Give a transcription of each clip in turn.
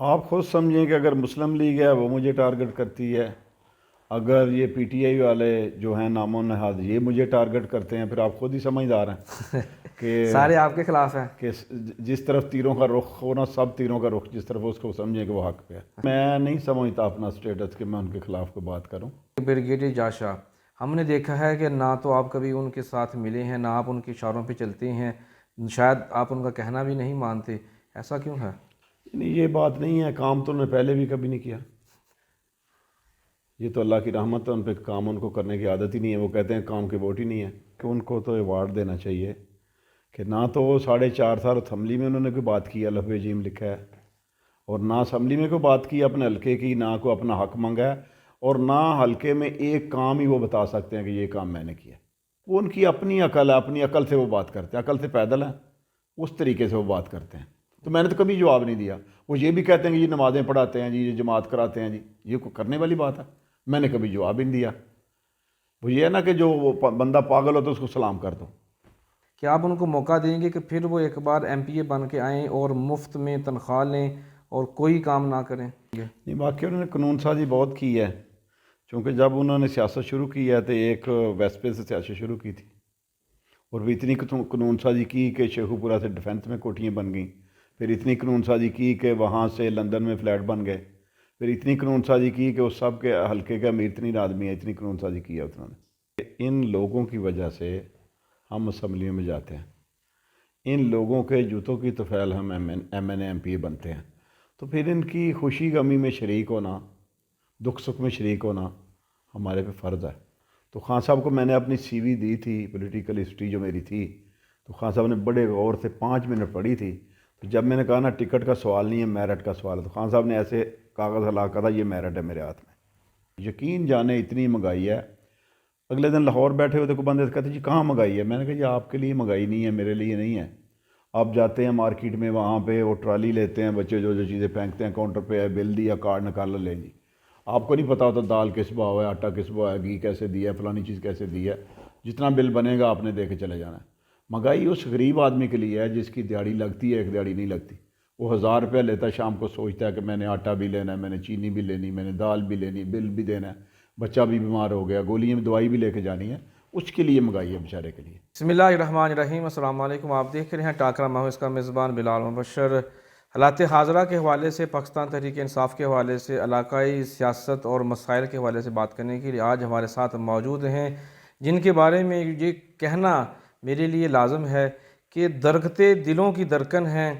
آپ خود سمجھیں کہ اگر مسلم لیگ ہے وہ مجھے ٹارگٹ کرتی ہے، اگر یہ پی ٹی آئی والے جو ہیں نام و نہاد یہ مجھے ٹارگٹ کرتے ہیں، پھر آپ خود ہی سمجھدار ہیں کہ سارے آپ کے خلاف ہیں کہ جس طرف تیروں کا رخ ہو نا، سب تیروں کا رخ جس طرف اس کو سمجھیں کہ وہ حق پہ ہے۔ میں نہیں سمجھتا اپنا سٹیٹس کہ میں ان کے خلاف کوئی بات کروں۔ بریگیڈیئر جاشا، ہم نے دیکھا ہے کہ نہ تو آپ کبھی ان کے ساتھ ملے ہیں، نہ آپ ان کے اشاروں پہ چلتے ہیں، شاید آپ ان کا کہنا بھی نہیں مانتے، ایسا کیوں ہے؟ نہیں، یہ بات نہیں ہے، کام تو انہوں نے پہلے بھی کبھی نہیں کیا۔ یہ تو اللہ کی رحمت ہے، ان پہ کام ان کو کرنے کی عادت ہی نہیں ہے۔ وہ کہتے ہیں کام کے ووٹ ہی نہیں ہے، کہ ان کو تو ایوارڈ دینا چاہیے کہ نہ تو وہ 4.5 سال اسمبلی میں انہوں نے کوئی بات کی، لفظ جیم لکھا ہے، اور نہ اسمبلی میں کوئی بات کی اپنے حلقے کی، نہ کوئی اپنا حق مانگا ہے، اور نہ حلقے میں ایک کام ہی وہ بتا سکتے ہیں کہ یہ کام میں نے کیا۔ وہ ان کی اپنی عقل ہے، اپنی عقل سے وہ بات کرتے ہیں، عقل سے پیدل ہیں، اس طریقے سے وہ بات کرتے ہیں۔ تو میں نے تو کبھی جواب نہیں دیا۔ وہ یہ بھی کہتے ہیں کہ یہ نمازیں پڑھاتے ہیں جی، یہ جماعت کراتے ہیں جی، یہ کوئی کرنے والی بات ہے؟ میں نے کبھی جواب ہی نہیں دیا۔ وہ یہ ہے نا کہ جو وہ بندہ پاگل ہو تو اس کو سلام کر دو۔ کیا آپ ان کو موقع دیں گے کہ پھر وہ ایک بار ایم پی اے بن کے آئیں اور مفت میں تنخواہ لیں اور کوئی کام نہ کریں؟ نہیں، باقی انہوں نے قانون سازی بہت کی ہے، چونکہ جب انہوں نے سیاست شروع کی ہے تو ایک ویسپے سے سیاست شروع کی تھی، اور وہ اتنی قانون سازی کی کہ شیخو پورہ سے ڈیفنس میں کوٹھیاں بن گئیں، پھر اتنی قانون سازی کی کہ وہاں سے لندن میں فلیٹ بن گئے، پھر اتنی قانون سازی کی کہ وہ سب کے حلقے کا امیر ترین آدمی ہے، اتنی قانون سازی کی ہے انہوں نے۔ ان لوگوں کی وجہ سے ہم اسمبلیوں میں جاتے ہیں، ان لوگوں کے جوتوں کی طفیل ہم M N A M P A بنتے ہیں، تو پھر ان کی خوشی غمی میں شریک ہونا، دکھ سکھ میں شریک ہونا ہمارے پہ فرض ہے۔ تو خان صاحب کو میں نے اپنی سی وی دی تھی، پولیٹیکل ہسٹری جو میری تھی، تو خان صاحب نے بڑے غور سے 5 منٹ پڑھی تھی۔ تو جب میں نے کہا نا ٹکٹ کا سوال نہیں ہے، میرٹ کا سوال ہے، تو خان صاحب نے ایسے کاغذ ہلا کر تھا، یہ میرٹ ہے میرے ہاتھ میں۔ یقین جانے اتنی مہنگائی ہے۔ اگلے دن لاہور بیٹھے ہوئے تو کوئی بندے کہتے جی کہاں مہنگائی ہے؟ میں نے کہا جی آپ کے لیے مہنگائی نہیں ہے، میرے لیے نہیں ہے۔ آپ جاتے ہیں مارکیٹ میں، وہاں پہ وہ ٹرالی لیتے ہیں بچے، جو جو چیزیں پھینکتے ہیں، کاؤنٹر پہ ہے، بل دیا، کارڈ نکال لیں جی۔ آپ کو نہیں پتہ ہوتا دال کس بھاؤ ہے، آٹا کس بھاؤ ہے، گھی کیسے دیا ہے، فلانی چیز کیسے دی ہے، جتنا بل بنے گا آپ نے دے کے چلے جانا ہے۔ مہنگائی اس غریب آدمی کے لیے ہے جس کی دیہڑی لگتی ہے، ایک دیہڑی نہیں لگتی۔ وہ 1000 روپیہ لیتا ہے، شام کو سوچتا ہے کہ میں نے آٹا بھی لینا ہے، میں نے چینی بھی لینی، میں نے دال بھی لینی، بل بھی دینا ہے، بچہ بھی بیمار ہو گیا، گولیاں بھی، دوائی بھی لے کے جانی ہے، اس کے لیے مہنگائی ہے بیچارے کے لیے۔ بسم اللہ الرحمن الرحیم، السلام علیکم۔ آپ دیکھ رہے ہیں ٹاکرا، میں ہوں اس کا میزبان بلال مبشر۔ حالات حاضرہ کے حوالے سے، پاکستان تحریک انصاف کے حوالے سے، علاقائی سیاست اور مسائل کے حوالے سے بات کرنے کے لیے آج ہمارے ساتھ موجود ہیں، جن کے بارے میں یہ کہنا میرے لیے لازم ہے کہ درکتے دلوں کی درکن ہیں،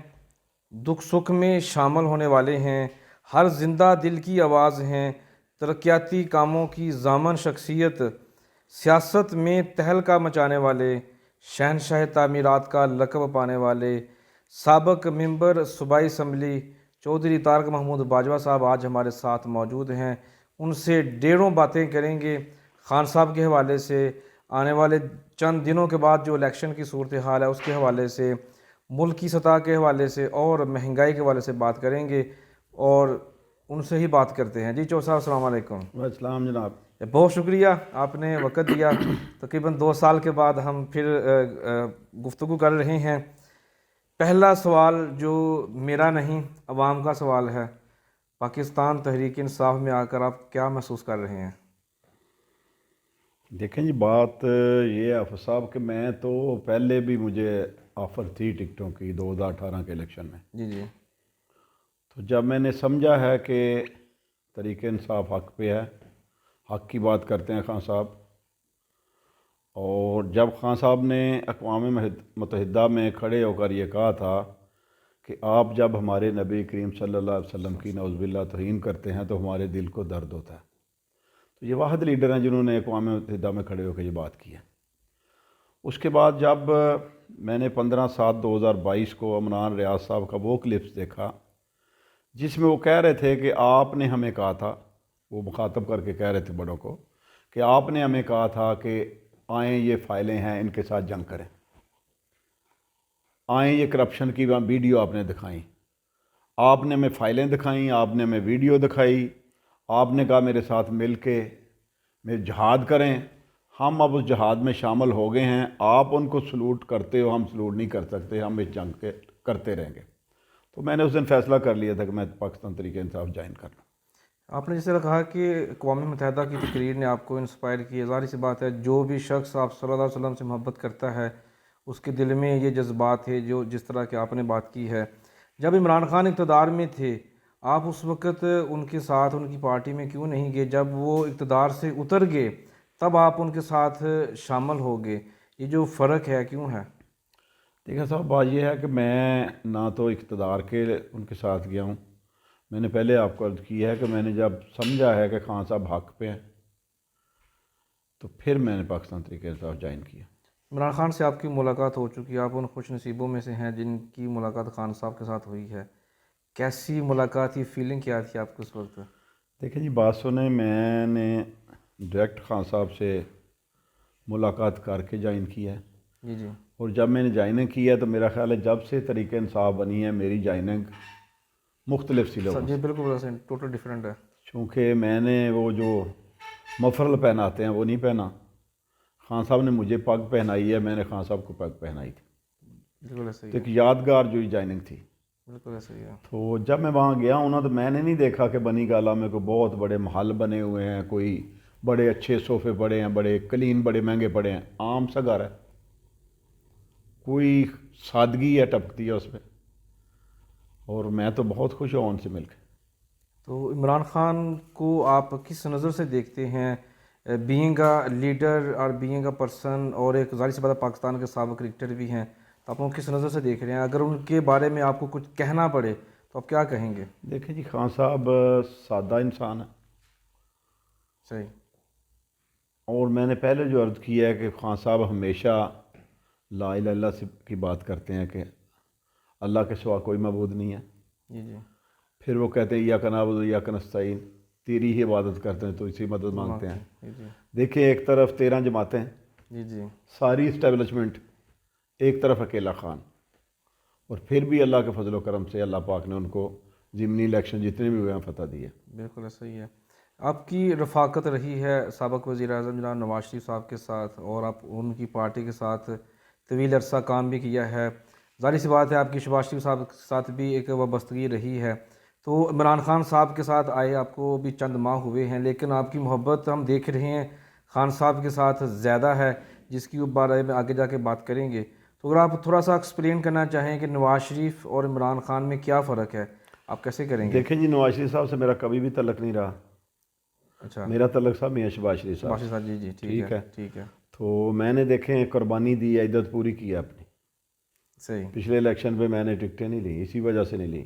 دکھ سکھ میں شامل ہونے والے ہیں، ہر زندہ دل کی آواز ہیں، ترقیاتی کاموں کی ضامن شخصیت، سیاست میں تہلکہ مچانے والے، شہنشاہ تعمیرات کا لقب پانے والے، سابق ممبر صوبائی اسمبلی چودھری طارق محمود باجوہ صاحب آج ہمارے ساتھ موجود ہیں۔ ان سے ڈھیروں باتیں کریں گے خان صاحب کے حوالے سے، آنے والے چند دنوں کے بعد جو الیکشن کی صورتحال ہے اس کے حوالے سے، ملکی سطح کے حوالے سے اور مہنگائی کے حوالے سے بات کریں گے، اور ان سے ہی بات کرتے ہیں۔ جی چودھری صاحب السلام علیکم۔ السلام جناب۔ بہت شکریہ، آپ نے وقت دیا۔ تقریباً 2 سال کے بعد ہم پھر گفتگو کر رہے ہیں۔ پہلا سوال جو میرا نہیں، عوام کا سوال ہے، پاکستان تحریک انصاف میں آ کر آپ کیا محسوس کر رہے ہیں؟ دیکھیں جی، بات یہ ہے حافظ صاحب کہ میں تو پہلے بھی مجھے آفر تھی ٹکٹوں کی 2018 کے الیکشن میں۔ جی جی تو جب میں نے سمجھا ہے کہ تحریک انصاف حق پہ ہے، حق کی بات کرتے ہیں خان صاحب، اور جب خان صاحب نے اقوام متحدہ میں کھڑے ہو کر یہ کہا تھا کہ آپ جب ہمارے نبی کریم صلی اللہ علیہ وسلم کی نعوذ باللہ توہین کرتے ہیں تو ہمارے دل کو درد ہوتا ہے، تو یہ واحد لیڈر ہیں جنہوں نے اقوام متحدہ میں کھڑے ہو کے یہ بات کی ہے۔ اس کے بعد جب میں نے 15/7/2022 کو عمران ریاض صاحب کا وہ کلپس دیکھا جس میں وہ کہہ رہے تھے کہ آپ نے ہمیں کہا تھا، وہ مخاطب کر کے کہہ رہے تھے بڑوں کو، کہ آپ نے ہمیں کہا تھا کہ آئیں یہ فائلیں ہیں ان کے ساتھ جنگ کریں، آئیں یہ کرپشن کی ویڈیو آپ نے دکھائیں، آپ نے ہمیں فائلیں دکھائیں، آپ نے ہمیں ویڈیو دکھائی، آپ نے کہا میرے ساتھ مل کے میرے جہاد کریں، ہم اب اس جہاد میں شامل ہو گئے ہیں، آپ ان کو سلوٹ کرتے ہو، ہم سلوٹ نہیں کر سکتے، ہم اس جنگ کے کرتے رہیں گے۔ تو میں نے اس دن فیصلہ کر لیا تھا کہ میں پاکستان تحریک انصاف جوائن کر لوں. آپ نے جس طرح کہا کہ اقوام متحدہ کی تقریر نے آپ کو انسپائر کی، ظاہر سی بات ہے جو بھی شخص آپ صلی اللہ علیہ وسلم سے محبت کرتا ہے اس کے دل میں یہ جذبات ہے جو جس طرح کہ آپ نے بات کی ہے. جب عمران خان اقتدار میں تھے آپ اس وقت ان کے ساتھ ان کی پارٹی میں کیوں نہیں گئے؟ جب وہ اقتدار سے اتر گئے تب آپ ان کے ساتھ شامل ہو گئے، یہ جو فرق ہے کیوں ہے؟ دیکھیں صاحب، بات یہ ہے کہ میں نہ تو اقتدار کے ان کے ساتھ گیا ہوں. میں نے پہلے آپ کو عرض کی ہے کہ میں نے جب سمجھا ہے کہ خان صاحب حق پہ ہیں تو پھر میں نے پاکستان تحریک انصاف جوائن کیا. عمران خان سے آپ کی ملاقات ہو چکی ہے، آپ ان خوش نصیبوں میں سے ہیں جن کی ملاقات خان صاحب کے ساتھ ہوئی ہے. کیسی ملاقات تھی، فیلنگ کیا تھی آپ کو اس وقت؟ دیکھیں جی، بات سنیں، میں نے ڈائریکٹ خان صاحب سے ملاقات کر کے جوائن کیا ہے. جی جی اور جب میں نے جوائننگ کی ہے تو میرا خیال ہے جب سے تحریک انصاف بنی ہے میری جوائننگ مختلف سی لوگوں جی سے. بالکل ٹوٹل ڈفرینٹ ہے. چونکہ میں نے وہ جو مفرل پہناتے ہیں وہ نہیں پہنا. خان صاحب نے مجھے پگ پہنائی ہے، میں نے خان صاحب کو پگ پہنائی تھی. بالکل ایسا ہی تو ہے، ایک یادگار جو جوائننگ تھی. بالکل ایسا ہی ہے. تو جب میں وہاں گیا ہوں نا تو میں نے نہیں دیکھا کہ بنی گالا میں کوئی بہت بڑے محل بنے ہوئے ہیں، کوئی بڑے اچھے صوفے پڑے ہیں، بڑے کلین، بڑے مہنگے پڑے ہیں. عام سا گھر ہے، کوئی سادگی ہے ٹپکتی ہے اس پہ. اور میں تو بہت خوش ہوں ان سے مل کے. تو عمران خان کو آپ کس نظر سے دیکھتے ہیں، بینگ اے لیڈر اور بینگ اے پرسن، اور ایک ظاہر سی بات ہے پاکستان کے سابق کرکٹر بھی ہیں، تو آپ ان کو کس نظر سے دیکھ رہے ہیں؟ اگر ان کے بارے میں آپ کو کچھ کہنا پڑے تو آپ کیا کہیں گے؟ دیکھیں جی، خان صاحب سادہ انسان ہے. صحیح. اور میں نے پہلے جو عرض کیا ہے کہ خان صاحب ہمیشہ لا الہ الا اللہ سے کی بات کرتے ہیں کہ اللہ کے سوا کوئی معبود نہیں ہے. جی جی پھر وہ کہتے ہیں ایاک نعبد و ایاک نستعین، تیری ہی عبادت کرتے ہیں تو اسی مدد مانگتے ہیں. جی جی دیکھیں ایک طرف 13 جماعتیں، جی جی ساری اسٹیبلشمنٹ، ایک طرف اکیلا خان. اور پھر بھی اللہ کے فضل و کرم سے اللہ پاک نے ان کو ضمنی الیکشن جتنے بھی ہوئے ہیں فتح دی ہے. بالکل ایسا ہی ہے. آپ کی رفاقت رہی ہے سابق وزیر اعظم جناب نواز شریف صاحب کے ساتھ، اور آپ ان کی پارٹی کے ساتھ طویل عرصہ کام بھی کیا ہے. ظاہر سی بات ہے آپ کی شہباز شریف صاحب کے ساتھ بھی ایک وابستگی رہی ہے. تو عمران خان صاحب کے ساتھ آئے آپ کو بھی چند ماہ ہوئے ہیں، لیکن آپ کی محبت ہم دیکھ رہے ہیں خان صاحب کے ساتھ زیادہ ہے، جس کی بارے میں آگے جا کے بات کریں گے. تو اگر آپ تھوڑا سا ایکسپلین کرنا چاہیں کہ نواز شریف اور عمران خان میں کیا فرق ہے، آپ کیسے کریں گے؟ دیکھیں جی، نواز شریف صاحب سے میرا کبھی بھی تعلق نہیں رہا. اچھا، میرا تعلق صاحب میاں شہباز شریف صاحب باشی سے. صاحب، جی جی ٹھیک ہے. ٹھیک ہے. تو میں نے دیکھیں قربانی دی، عدت پوری کی ہے اپنی. صحیح. پچھلے الیکشن پہ میں نے ٹکٹیں نہیں لی، اسی وجہ سے نہیں لی.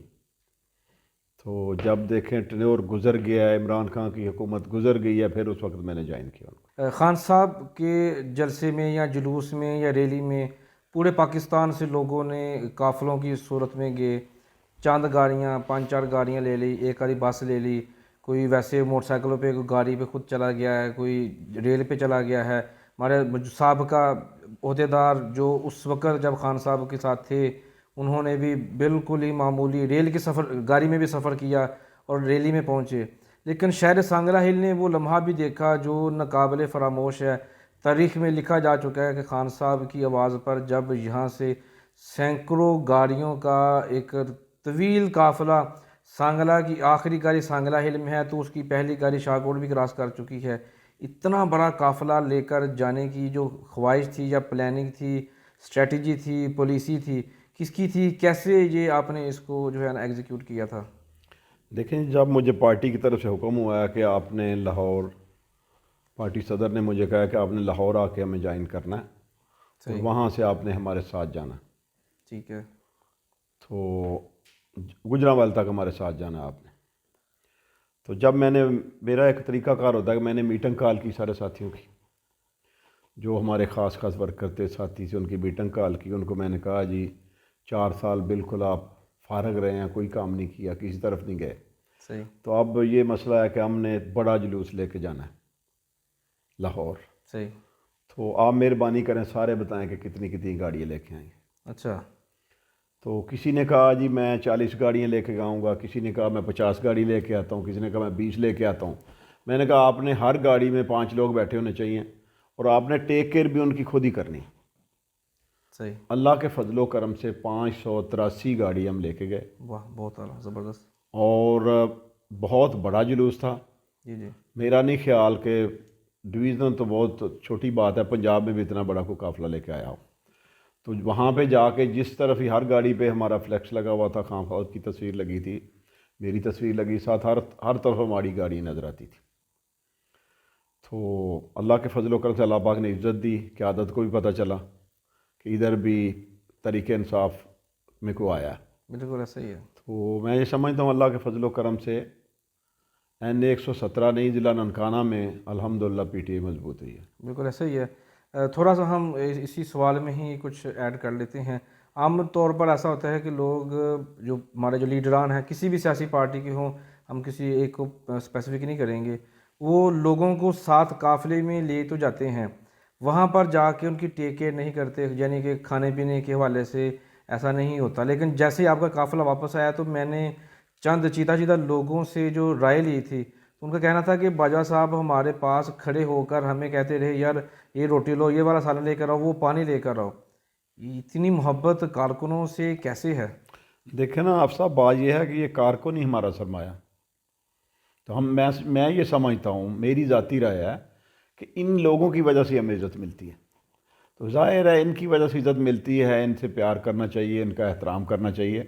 تو جب دیکھیں ٹینور گزر گیا ہے، عمران خان کی حکومت گزر گئی ہے، پھر اس وقت میں نے جوائن کیا ان کو. خان صاحب کے جلسے میں یا جلوس میں یا ریلی میں پورے پاکستان سے لوگوں نے قافلوں کی صورت میں گئے، چند گاڑیاں، 5-4 گاڑیاں لے لی، ایک آدھی بس لے لی، کوئی ویسے موٹر سائیکلوں پہ، کوئی گاڑی پہ خود چلا گیا ہے، کوئی ریل پہ چلا گیا ہے. ہمارے سابقہ عہدیدار جو اس وقت جب خان صاحب کے ساتھ تھے انہوں نے بھی بالکل ہی معمولی ریل کے سفر، گاڑی میں بھی سفر کیا اور ریلی میں پہنچے. لیکن شہر سانگلہ ہل نے وہ لمحہ بھی دیکھا جو ناقابل فراموش ہے. تاریخ میں لکھا جا چکا ہے کہ خان صاحب کی آواز پر جب یہاں سے سینکڑوں گاڑیوں کا ایک طویل قافلہ، سانگلہ کی آخری گاڑی سانگلہ ہل میں ہے تو اس کی پہلی گاڑی شاہکوٹ بھی کراس کر چکی ہے، اتنا بڑا قافلہ لے کر جانے کی جو خواہش تھی یا پلاننگ تھی، اسٹریٹجی تھی، پالیسی تھی، کس کی تھی؟ کیسے یہ آپ نے اس کو جو ہے نا ایگزیکیوٹ کیا تھا؟ دیکھیں جب مجھے پارٹی کی طرف سے حکم ہوا ہے کہ آپ نے لاہور، پارٹی صدر نے مجھے کہا کہ آپ نے لاہور آ کے ہمیں جوائن کرنا ہے اور صحیح. وہاں سے آپ نے ہمارے ساتھ جانا ہے. ٹھیک ہے. تو گجرانوالہ تک ہمارے ساتھ جانا ہے آپ نے. تو جب میں نے، میرا ایک طریقہ کار ہوتا ہے کہ میں نے میٹنگ کال کی سارے ساتھیوں کی، جو ہمارے خاص خاص ورک کرتے ساتھی سے ان کی میٹنگ کال کی. ان کو میں نے کہا جی 4 سال بالکل آپ فارغ رہے ہیں، کوئی کام نہیں کیا، کسی طرف نہیں گئے. صحیح. تو اب یہ مسئلہ ہے کہ ہم نے بڑا جلوس لے کے جانا ہے لاہور. صحیح. تو آپ مہربانی کریں، سارے بتائیں کہ کتنی کتنی گاڑیاں لے کے آئیں. اچھا. تو کسی نے کہا جی میں 40 گاڑیاں لے کے آؤں گا، کسی نے کہا میں 50 گاڑی لے کے آتا ہوں، کسی نے کہا میں 20 لے کے آتا ہوں. میں نے کہا آپ نے ہر گاڑی میں 5 لوگ بیٹھے ہونے چاہیے اور آپ نے ٹیک کیئر بھی ان کی خود ہی کرنی. صحیح. اللہ کے فضل و کرم سے 583 گاڑی ہم لے کے گئے، واہ، بہت اعلیٰ، زبردست. اور بہت بڑا جلوس تھا. جی جی. میرا نہیں خیال کہ ڈویژن تو بہت چھوٹی بات ہے، پنجاب میں بھی اتنا بڑا کوئی قافلہ لے کے آیا ہو. تو وہاں پہ جا کے جس طرف ہی ہر گاڑی پہ ہمارا فلیکس لگا ہوا تھا، خان فوج کی تصویر لگی تھی، میری تصویر لگی ساتھ، ہر طرف ہماری گاڑی نظر آتی تھی. تو اللہ کے فضل و کرم سے اللہ پاک نے عزت دی، قیادت کو بھی پتہ چلا کہ ادھر بھی طریق انصاف میں کو آیا ہے. بالکل ایسا ہی ہے. تو میں یہ سمجھتا ہوں اللہ کے فضل و کرم سے N117 نئی ضلع ننکانہ میں الحمدللہ پی ٹی آئی مضبوط ہوئی ہے. بالکل ایسا ہی ہے. تھوڑا سا ہم اسی سوال میں ہی کچھ ایڈ کر لیتے ہیں. عام طور پر ایسا ہوتا ہے کہ لوگ جو ہمارے جو لیڈران ہیں کسی بھی سیاسی پارٹی کے ہوں، ہم کسی ایک کو اسپیسیفک نہیں کریں گے، وہ لوگوں کو ساتھ قافلے میں لے تو جاتے ہیں، وہاں پر جا کے ان کی ٹیک کیئر نہیں کرتے، یعنی کہ کھانے پینے کے حوالے سے ایسا نہیں ہوتا. لیکن جیسے ہی آپ کا قافلہ واپس آیا تو میں نے چند چیتا لوگوں سے جو رائے لی تھی، ان کا کہنا تھا کہ باجوہ صاحب ہمارے پاس کھڑے ہو کر ہمیں کہتے رہے یار یہ روٹی لو، یہ والا سالن لے کر آؤ، وہ پانی لے کر آؤ. اتنی محبت کارکنوں سے کیسے ہے؟ دیکھیں نا آپ صاحب، بات یہ ہے کہ یہ کارکن ہی ہمارا سرمایہ. تو میں یہ سمجھتا ہوں، میری ذاتی رائے ہے کہ ان لوگوں کی وجہ سے ہمیں عزت ملتی ہے. تو ظاہر ہے ان کی وجہ سے عزت ملتی ہے، ان سے پیار کرنا چاہیے، ان کا احترام کرنا چاہیے.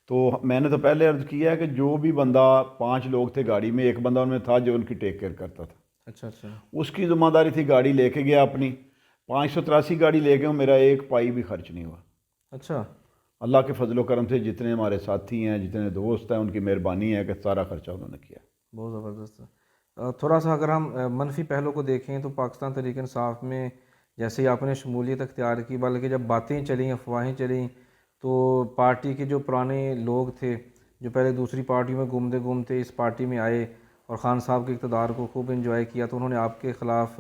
تو میں نے تو پہلے عرض کیا ہے کہ جو بھی بندہ 5 لوگ تھے گاڑی میں، ایک بندہ ان میں تھا جو ان کی ٹیک کیئر کرتا تھا. اچھا اچھا. اس کی ذمہ داری تھی، گاڑی لے کے گیا اپنی. 583 گاڑی لے کے میرا ایک پائی بھی خرچ نہیں ہوا. اچھا. اللہ کے فضل و کرم سے جتنے ہمارے ساتھی ہیں، جتنے دوست ہیں، ان کی مہربانی ہے کہ سارا خرچہ انہوں نے کیا. بہت زبردست. تھوڑا سا اگر ہم منفی پہلو کو دیکھیں تو پاکستان تحریک انصاف میں جیسے ہی آپ نے شمولیت اختیار کی، بلکہ جب باتیں چلیں، افواہیں چلیں، تو پارٹی کے جو پرانے لوگ تھے جو پہلے دوسری پارٹیوں میں گھومتے گھومتے اس پارٹی میں آئے اور خان صاحب کے اقتدار کو خوب انجوائے کیا، تو انہوں نے آپ کے خلاف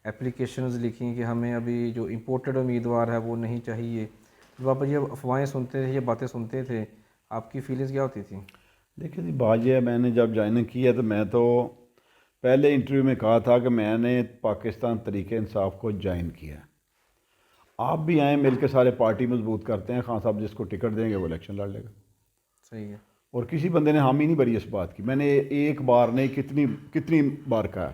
اپلیکیشنز لکھیں کہ ہمیں ابھی جو امپورٹڈ امیدوار ہے وہ نہیں چاہیے. جب آپ یہ افواہیں سنتے تھے، یہ باتیں سنتے تھے، آپ کی فیلنگز کیا ہوتی تھیں؟ دیکھیں جی، بات یہ ہے، میں نے جب جوائننگ کی ہے تو میں تو پہلے انٹرویو میں کہا تھا کہ میں نے پاکستان تحریک انصاف کو جوائن کیا ہے. آپ بھی آئیں، مل کے سارے پارٹی مضبوط کرتے ہیں، خان صاحب جس کو ٹکٹ دیں گے وہ الیکشن لڑ لے گا. صحیح ہے. اور کسی بندے نے حامی نہیں بھری اس بات کی. میں نے ایک بار نہیں کتنی بار کہا،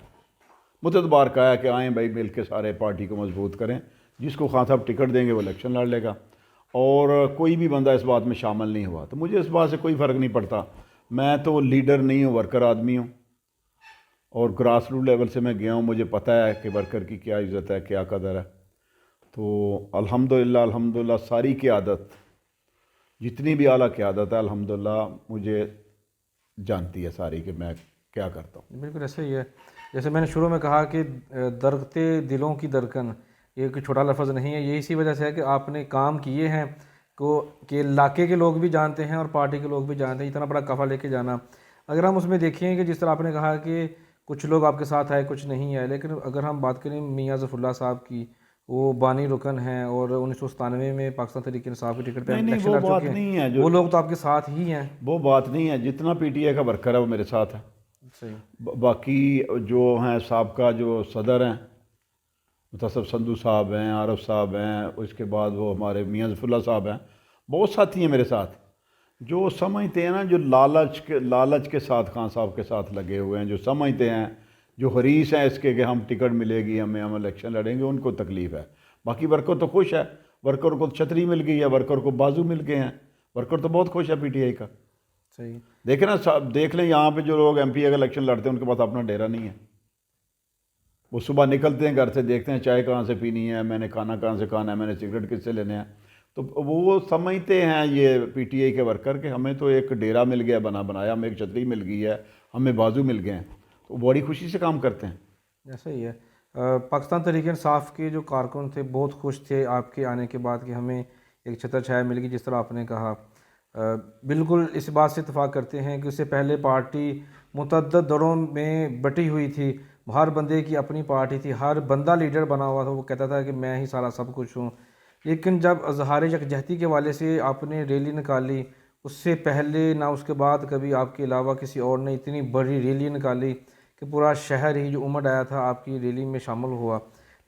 متعدد بار کہا ہے کہ آئیں بھائی مل کے سارے پارٹی کو مضبوط کریں، جس کو خان صاحب ٹکٹ دیں گے وہ الیکشن لڑ لے گا. اور کوئی بھی بندہ اس بات میں شامل نہیں ہوا. تو مجھے اس بات سے کوئی فرق نہیں پڑتا. میں تو لیڈر نہیں ہوں، ورکر آدمی ہوں، اور گراس روٹ لیول سے میں گیا ہوں. مجھے پتہ ہے کہ ورکر کی کیا عزت ہے، کیا قدر ہے. تو الحمدللہ ساری قیادت، جتنی بھی اعلیٰ قیادت ہے، الحمدللہ مجھے جانتی ہے ساری کہ میں کیا کرتا ہوں. بالکل ایسا ہی ہے. جیسے میں نے شروع میں کہا کہ درختے دلوں کی درکن، یہ کوئی چھوٹا لفظ نہیں ہے. یہ اسی وجہ سے ہے کہ آپ نے کام کیے ہیں کہ علاقے کے لوگ بھی جانتے ہیں اور پارٹی کے لوگ بھی جانتے ہیں. اتنا بڑا قافلہ لے کے جانا، اگر ہم اس میں دیکھیں کہ جس طرح آپ نے کہا کہ کچھ لوگ آپ کے ساتھ آئے، کچھ نہیں آئے، لیکن اگر ہم بات کریں میاں ظفر اللہ صاحب کی، وہ بانی رکن ہیں اور 1997 میں پاکستان تحریک انصاف کی ٹکٹ پہ نہیں الیکشن وہ لڑ بات چکے نہیں ہیں، ہے، وہ لوگ تو آپ کے ساتھ ہی ہیں. وہ بات نہیں ہے. جتنا پی ٹی آئی کا ورکر ہے وہ میرے ساتھ ہے. صحیح. باقی جو ہیں سابقہ جو صدر ہیں، متصف سندھو صاحب ہیں، عارف صاحب ہیں، اس کے بعد وہ ہمارے میاں ظفر اللہ صاحب ہیں، بہت ساتھی ہیں میرے ساتھ، جو سمجھتے ہیں نا، جو لالچ کے ساتھ خان صاحب کے ساتھ لگے ہوئے ہیں، جو سمجھتے ہیں، جو حریص ہیں اس کے کہ ہم ٹکٹ ملے گی ہمیں، ہم الیکشن لڑیں گے، ان کو تکلیف ہے. باقی ورکر تو خوش ہے. ورکر کو چھتری مل گئی ہے، ورکر کو بازو مل گئے ہیں، ورکر تو بہت خوش ہے پی ٹی آئی کا. صحیح. دیکھیں نا، دیکھ لیں یہاں پہ جو لوگ ایم پی اگر الیکشن لڑتے ہیں ان کے پاس اپنا ڈیرا نہیں ہے. وہ صبح نکلتے ہیں گھر سے، دیکھتے ہیں چائے کہاں سے پینی ہے، میں نے کھانا کہاں سے کھانا ہے، میں نے سگریٹ کس سے لینے ہیں. تو وہ سمجھتے ہیں یہ پی ٹی آئی کے ورکر کہ ہمیں تو ایک ڈیرا مل گیا بنایا، ہمیں ایک چھتری مل گئی ہے، ہمیں بازو مل گئے ہیں. تو بڑی خوشی سے کام کرتے ہیں. ایسا ہی ہے. پاکستان تحریک انصاف کے جو کارکن تھے بہت خوش تھے آپ کے آنے کے بعد کہ ہمیں ایک چھتر چھایا مل گئی، جس طرح آپ نے کہا. بالکل اس بات سے اتفاق کرتے ہیں کہ اس سے پہلے پارٹی متعدد دوروں میں بٹی ہوئی تھی، ہر بندے کی اپنی پارٹی تھی، ہر بندہ لیڈر بنا ہوا تھا، وہ کہتا تھا کہ میں ہی سارا سب کچھ ہوں. لیکن جب اظہار یکجہتی کے والے سے آپ نے ریلی نکالی، اس سے پہلے نہ اس کے بعد کبھی آپ کے علاوہ کسی اور نے اتنی بڑی ریلی نکالی کہ پورا شہر ہی جو امڈ آیا تھا آپ کی ریلی میں شامل ہوا.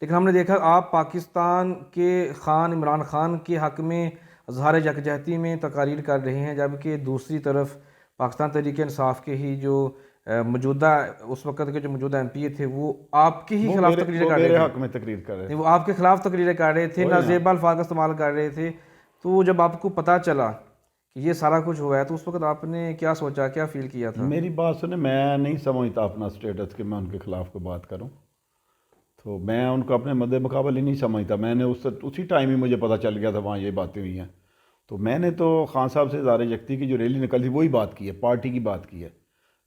لیکن ہم نے دیکھا آپ پاکستان کے خان عمران خان کے حق میں اظہار یکجہتی میں تقاریر کر رہے ہیں، جبکہ دوسری طرف پاکستان تحریک انصاف کے ہی جو موجودہ اس وقت کے جو موجودہ ایم پی اے تھے وہ آپ کے ہی خلاف تقریریں کر رہے میرے تھے، حق میں تقریر کر رہے نہیں وہ آپ کے خلاف تقریریں کر رہے تھے، نازیبا الفاظ کا استعمال کر رہے تھے. تو جب آپ کو پتہ چلا کہ یہ سارا کچھ ہوا ہے تو اس وقت آپ نے کیا سوچا، کیا فیل کیا تھا؟ میری بات سنیں، میں نہیں سمجھتا اپنا سٹیٹس کہ میں ان کے خلاف کوئی بات کروں. تو میں ان کو اپنے مد مقابل ہی نہیں سمجھتا. میں نے اسی ٹائم ہی مجھے پتہ چل گیا تھا وہاں یہ باتیں ہوئی ہیں. تو میں نے تو خان صاحب سے اظہار یکجہتی کی جو ریلی نکل تھی وہی بات کی ہے، پارٹی کی بات کی ہے.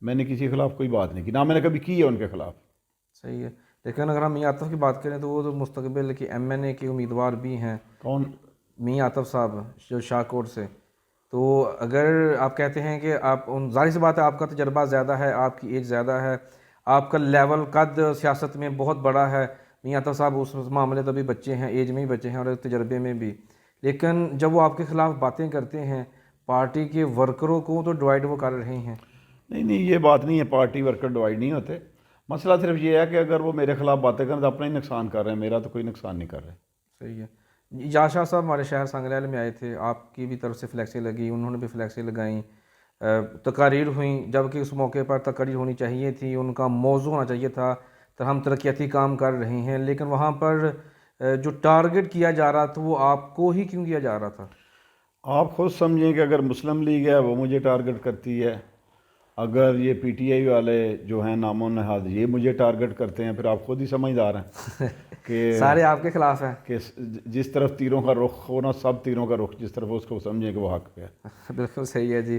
میں نے کسی کے خلاف کوئی بات نہیں کی، نہ میں نے کبھی کی ہے ان کے خلاف. صحیح ہے. لیکن اگر ہم میاں عاطف کی بات کریں تو وہ تو مستقبل کے ایم این اے کے امیدوار بھی ہیں. کون؟ میاں عاطف صاحب جو شاہ کوٹ سے. تو اگر آپ کہتے ہیں کہ آپ ظاہر سی بات ہے آپ کا تجربہ زیادہ ہے، آپ کی ایج زیادہ ہے، آپ کا لیول قد سیاست میں بہت بڑا ہے. میاں عاطف صاحب اس معاملے تو ابھی بچے ہیں، ایج میں ہی بچے ہیں اور تجربے میں بھی. لیکن جب وہ آپ کے خلاف باتیں کرتے ہیں پارٹی کے ورکروں کو تو ڈیوائڈ وہ کر رہے ہیں. نہیں یہ بات نہیں ہے، پارٹی ورکر ڈیوائڈ نہیں ہوتے. مسئلہ صرف یہ ہے کہ اگر وہ میرے خلاف باتیں کریں تو اپنا ہی نقصان کر رہے ہیں، میرا تو کوئی نقصان نہیں کر رہے. صحیح ہے. اجاز شاہ صاحب ہمارے شہر سنگریل میں آئے تھے، آپ کی بھی طرف سے فلیکسیں لگی، انہوں نے بھی فلیکسیں لگائیں، تقاریر ہوئیں، جبکہ اس موقع پر تقاریر ہونی چاہیے تھی، ان کا موضوع ہونا چاہیے تھا ہم ترقیاتی کام کر رہے ہیں. لیکن وہاں پر جو ٹارگٹ کیا جا رہا تھا وہ آپ کو ہی کیوں کیا جا رہا تھا؟ آپ خود سمجھیں کہ اگر مسلم لیگ ہے وہ مجھے ٹارگٹ کرتی ہے، اگر یہ پی ٹی آئی والے جو ہیں نام و نہاد یہ مجھے ٹارگٹ کرتے ہیں، پھر آپ خود ہی سمجھدار ہیں کہ سارے آپ کے خلاف ہیں. کہ جس طرف تیروں کا رخ ہونا، سب تیروں کا رخ جس طرف اس کو سمجھیں کہ وہ حق پہ ہے. بالکل صحیح ہے جی.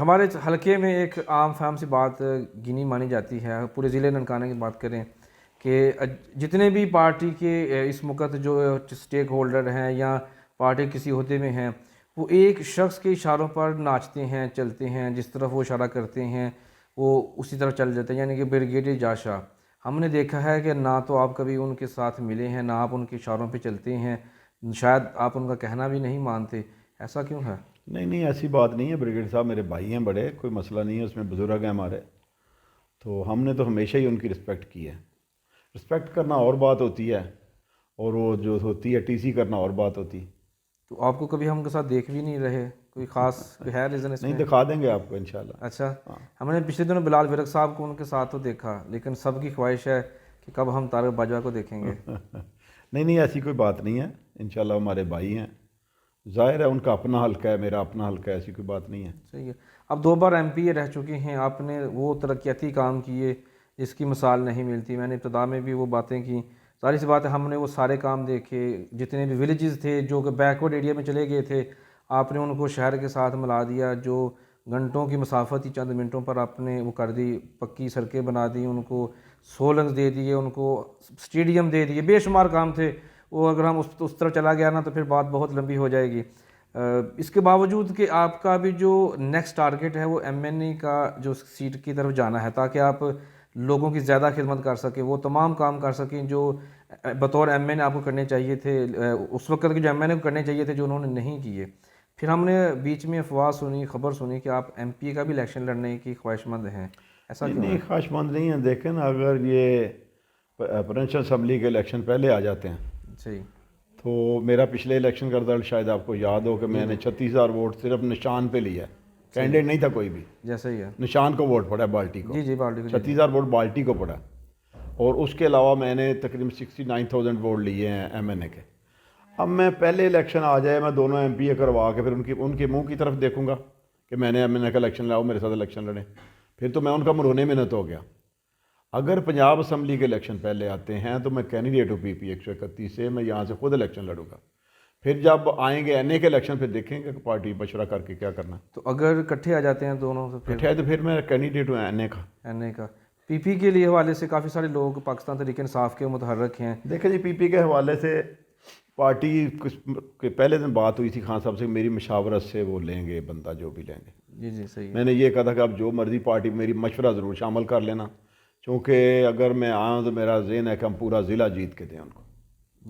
ہمارے حلقے میں ایک عام فہم سی بات گنی مانی جاتی ہے، پورے ضلع ننکانہ کی بات کریں کہ جتنے بھی پارٹی کے اس وقت جو سٹیک ہولڈر ہیں یا پارٹی کسی عہدے میں ہیں وہ ایک شخص کے اشاروں پر ناچتے ہیں، چلتے ہیں، جس طرف وہ اشارہ کرتے ہیں وہ اسی طرف چل جاتے ہیں، یعنی کہ بریگیڈیئر اجاز شاہ. ہم نے دیکھا ہے کہ نہ تو آپ کبھی ان کے ساتھ ملے ہیں، نہ آپ ان کے اشاروں پہ چلتے ہیں، شاید آپ ان کا کہنا بھی نہیں مانتے. ایسا کیوں ہے؟ نہیں ایسی بات نہیں ہے. بریگیڈ صاحب میرے بھائی ہیں بڑے، کوئی مسئلہ نہیں ہے اس میں، بزرگ ہیں ہمارے. تو ہم نے تو ہمیشہ ہی ان کی رسپیکٹ کی ہے. رسپیکٹ کرنا اور بات ہوتی ہے اور وہ جو ہوتی ہے ٹی سی کرنا اور بات ہوتی. تو آپ کو کبھی ہم ان کے ساتھ دیکھ بھی نہیں رہے، کوئی خاص کوئی ہے ریزن اس نہیں، میں؟ دکھا دیں گے آپ کو انشاءاللہ. اچھا. ہم نے پچھلے دنوں بلال ورک صاحب کو ان کے ساتھ تو دیکھا، لیکن سب کی خواہش ہے کہ کب ہم طارق باجوہ کو دیکھیں گے. نہیں ایسی کوئی بات نہیں ہے، انشاءاللہ ہمارے بھائی ہیں. ظاہر ہے ان کا اپنا حلقہ ہے، میرا اپنا حلقہ ہے، ایسی کوئی بات نہیں ہے. صحیح ہے. اب 2 بار ایم پی اے رہ چکے ہیں، آپ نے وہ ترقیاتی کام کیے جس کی مثال نہیں ملتی. میں نے ابتدا میں بھی وہ باتیں کی. ظاہر سی بات ہے ہم نے وہ سارے کام دیکھے، جتنے بھی ولیجز تھے جو کہ بیکورڈ ایریا میں چلے گئے تھے آپ نے ان کو شہر کے ساتھ ملا دیا. جو گھنٹوں کی مسافت تھی چند منٹوں پر آپ نے وہ کر دی، پکی سڑکیں بنا دی، ان کو سولنگز دے دیے، ان کو سٹیڈیم دے دیے، بے شمار کام تھے. وہ اگر ہم اس طرف چلا گیا نا تو پھر بات بہت لمبی ہو جائے گی. اس کے باوجود کہ آپ کا بھی جو نیکسٹ ٹارگٹ ہے وہ ایم این اے کا جو سیٹ کی طرف جانا ہے تاکہ آپ لوگوں کی زیادہ خدمت کر سکیں، وہ تمام کام کر سکیں جو بطور ایم این اے آپ کو کرنے چاہیے تھے، اس وقت کے جو ایم این اے کو کرنے چاہیے تھے جو انہوں نے نہیں کیے. پھر ہم نے بیچ میں افواہ سنی، خبر سنی کہ آپ ایم پی اے کا بھی الیکشن لڑنے کی خواہش مند ہیں. ایسا کیوں ہے؟ نہیں خواہش مند نہیں ہے. دیکھیں نا، اگر یہ پرنسپل اسمبلی کے الیکشن پہلے آ جاتے ہیں صحیح. تو میرا پچھلے الیکشن کا رزلٹ شاید آپ کو یاد ہو کہ میں نے 36,000 ووٹ صرف نشان پہ لیا ہے، کینڈیڈیٹ نہیں تھا کوئی بھی، جیسا ہی ہے. نشان کو ووٹ پڑا ہے بالٹی کو. جی بالٹی کو. 36,000 ووٹ بالٹی کو پڑا. اور اس کے علاوہ میں نے تقریباً 69,000 ووٹ لیے ہیں ایم این اے کے. اب میں پہلے الیکشن آ جائے، میں دونوں ایم پی اے کروا کے پھر ان کے منہ کی طرف دیکھوں گا کہ میں نے ایم این اے کا الیکشن لاؤ میرے ساتھ الیکشن لڑیں، پھر تو میں ان کا مرہون منت ہو گیا. اگر پنجاب اسمبلی کے الیکشن پہلے آتے ہیں تو میں کینڈیڈیٹ ہوں پی پی 131 سے، میں یہاں سے خود الیکشن لڑوں گا. پھر جب آئیں گے این اے کے الیکشن پھر دیکھیں گے کہ پارٹی مشورہ کر کے کیا کرنا. تو اگر اکٹھے آ جاتے ہیں دونوں تو پھر میں کینڈیڈیٹ ہوں این اے کا. این اے کا. پی پی کے لیے حوالے سے کافی سارے لوگ پاکستان تحریک انصاف کے متحرک ہیں. دیکھیں جی، پی پی کے حوالے سے پارٹی کے پہلے دن بات ہوئی تھی خان صاحب سے، میری مشاورت سے وہ لیں گے بندہ جو بھی لیں گے. جی صحیح. میں نے یہ کہا تھا کہ آپ جو مرضی پارٹی میری مشورہ ضرور شامل کر لینا، چونکہ اگر میں آؤں تو میرا ذہن ہے کہ ہم پورا ضلع جیت کے دیں ان کو.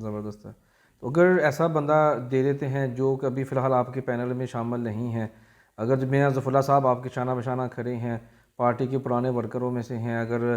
زبردست ہے. تو اگر ایسا بندہ دے دیتے ہیں جو کہ ابھی فی الحال آپ کے پینل میں شامل نہیں ہیں، اگر میاں ظفر اللہ صاحب آپ کے شانہ بشانہ کھڑے ہیں، پارٹی کے پرانے ورکروں میں سے ہیں، اگر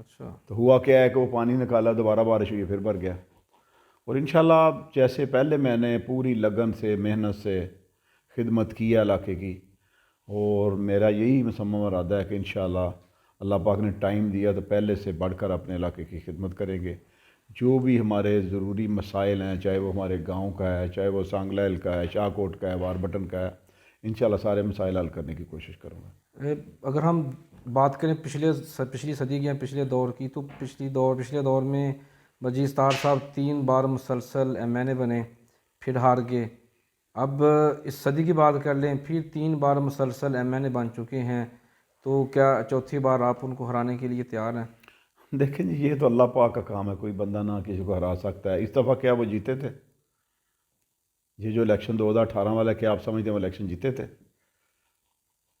اچھا تو ہوا کیا ہے کہ وہ پانی نکالا، دوبارہ بارش ہوئی، پھر بھر گیا. اور انشاءاللہ جیسے پہلے میں نے پوری لگن سے محنت سے خدمت کی ہے علاقے کی، اور میرا یہی مصمم ارادہ ہے کہ انشاءاللہ اللہ پاک نے ٹائم دیا تو پہلے سے بڑھ کر اپنے علاقے کی خدمت کریں گے. جو بھی ہمارے ضروری مسائل ہیں، چاہے وہ ہمارے گاؤں کا ہے، چاہے وہ سانگلائل کا ہے، شاہ کوٹ کا ہے، وار بٹن کا ہے، انشاءاللہ سارے مسائل حل کرنے کی کوشش کروں گا. اگر ہم بات کریں پچھلی صدی کی یا پچھلے دور کی، تو پچھلے دور میں بلوچ طاہر صاحب 3 بار مسلسل ایم این اے بنے، پھر ہار گئے. اب اس صدی کی بات کر لیں، پھر 3 بار مسلسل ایم این اے بن چکے ہیں، تو کیا چوتھی بار آپ ان کو ہرانے کے لیے تیار ہیں؟ دیکھیں جی، یہ تو اللہ پاک کا کام ہے، کوئی بندہ نہ کسی کو ہرا سکتا ہے. اس دفعہ کیا وہ جیتے تھے؟ یہ جو الیکشن 2018 والا، کیا آپ سمجھتے ہیں وہ الیکشن جیتے تھے؟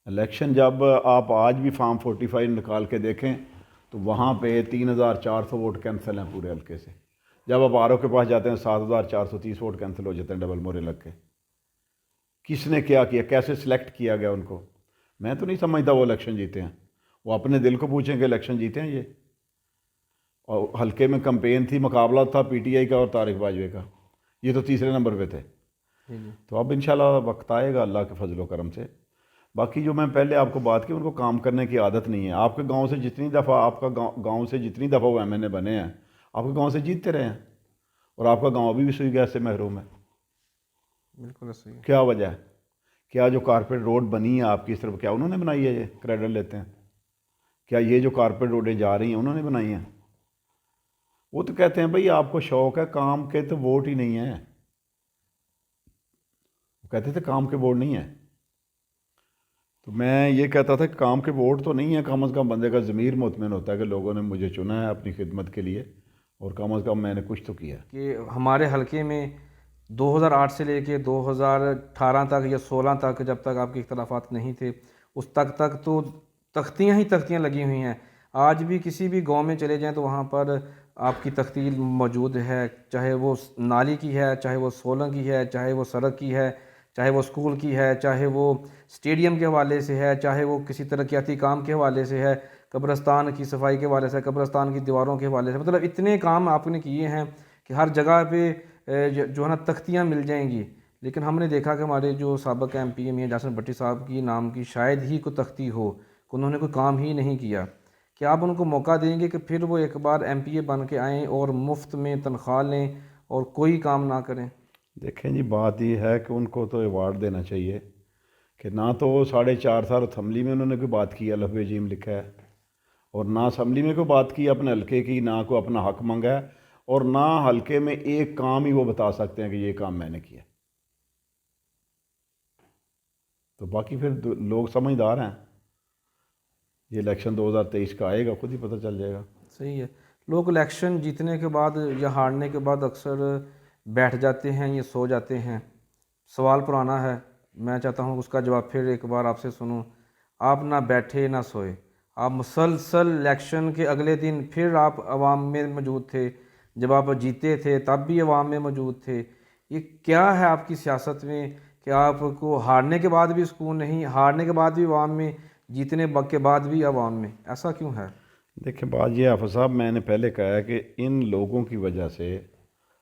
الیکشن جب آپ آج بھی فارم 45 نکال کے دیکھیں تو وہاں پہ 3400 ووٹ کینسل ہیں پورے حلقے سے. جب آپ آر او کے پاس جاتے ہیں 7430 ووٹ کینسل ہو جاتے ہیں ڈبل مورے لگ کے. کس نے کیا کیسے سلیکٹ کیا گیا ان کو؟ میں تو نہیں سمجھتا وہ الیکشن جیتے ہیں. وہ اپنے دل کو پوچھیں کہ الیکشن جیتے ہیں یہ. اور حلقے میں کمپین تھی، مقابلہ تھا پی ٹی آئی کا اور طارق باجوے کا، یہ تو تیسرے نمبر پہ تھے. تو اب انشاءاللہ وقت آئے گا اللہ کے فضل و کرم سے. باقی جو میں پہلے آپ کو بات کی، ان کو کام کرنے کی عادت نہیں ہے. آپ کے گاؤں سے جتنی دفعہ آپ کا گاؤں سے جتنی دفعہ وہ ایم این اے بنے ہیں، آپ کے گاؤں سے جیتتے رہے ہیں، اور آپ کا گاؤں ابھی بھی سوئی گیس سے محروم ہے. بالکل صحیح ہے. کیا وجہ ہے؟ کیا جو کارپیٹ روڈ بنی ہے آپ کی اس طرف، کیا انہوں نے بنائی ہے؟ یہ کریڈٹ لیتے ہیں؟ کیا یہ جو کارپیٹ روڈیں جا رہی ہیں انہوں نے بنائی ہیں؟ وہ تو کہتے ہیں بھئی آپ کو شوق ہے کام کے تو ووٹ ہی نہیں ہے. وہ کہتے تھے کام کے ووٹ نہیں ہیں. تو میں یہ کہتا تھا کہ کام کے ووٹ تو نہیں ہے، کم از کم بندے کا ضمیر مطمئن ہوتا ہے کہ لوگوں نے مجھے چنا ہے اپنی خدمت کے لیے، اور کم از کم میں نے کچھ تو کیا ہے. کہ ہمارے حلقے میں 2008 سے لے کے 2018 تک یا 16 تک، جب تک آپ کے اختلافات نہیں تھے، اس تک تو تختیاں ہی تختیاں لگی ہوئی ہیں. آج بھی کسی بھی گاؤں میں چلے جائیں تو وہاں پر آپ کی تختیل موجود ہے، چاہے وہ نالی کی ہے، چاہے وہ سولنگ کی ہے، چاہے وہ سڑک کی ہے، چاہے وہ اسکول کی ہے، چاہے وہ اسٹیڈیم کے حوالے سے ہے، چاہے وہ کسی ترقیاتی کام کے حوالے سے ہے، قبرستان کی صفائی کے حوالے سے، قبرستان کی دیواروں کے حوالے سے. مطلب اتنے کام آپ نے کیے ہیں کہ ہر جگہ پہ جو ہے نا تختیاں مل جائیں گی. لیکن ہم نے دیکھا کہ ہمارے جو سابق ایم پی میاں جاسم بھٹی صاحب کی نام کی شاید ہی کوئی تختی ہو کہ انہوں نے کوئی کام ہی نہیں کیا. کیا آپ ان کو موقع دیں گے کہ پھر وہ ایک بار ایم پی اے بن کے آئیں اور مفت میں تنخواہ لیں اور کوئی کام نہ کریں؟ دیکھیں جی، بات یہ ہے کہ ان کو تو ایوارڈ دینا چاہیے کہ نہ تو وہ 4.5 سال اسمبلی میں انہوں نے کوئی بات کی، لفظ جیم لکھا ہے، اور نہ اسمبلی میں کوئی بات کی اپنے حلقے کی، نہ کوئی اپنا حق مانگا ہے، اور نہ حلقے میں ایک کام ہی وہ بتا سکتے ہیں کہ یہ کام میں نے کیا. تو باقی پھر لوگ سمجھدار ہیں. یہ الیکشن 2023 کا آئے گا، خود ہی پتہ چل جائے گا. صحیح ہے. لوگ الیکشن جیتنے کے بعد یا ہارنے کے بعد اکثر بیٹھ جاتے ہیں یا سو جاتے ہیں. سوال پرانا ہے، میں چاہتا ہوں اس کا جواب پھر ایک بار آپ سے سنوں. آپ نہ بیٹھے نہ سوئے، آپ مسلسل الیکشن کے اگلے دن پھر آپ عوام میں موجود تھے، جب آپ جیتے تھے تب بھی عوام میں موجود تھے. یہ کیا ہے آپ کی سیاست میں کہ آپ کو ہارنے کے بعد بھی سکون نہیں، ہارنے کے بعد بھی عوام میں، جیتنے کے بعد بھی عوام میں؟ ایسا کیوں ہے؟ دیکھیں بات یہ حافظ صاحب، میں نے پہلے کہا ہے کہ ان لوگوں کی وجہ سے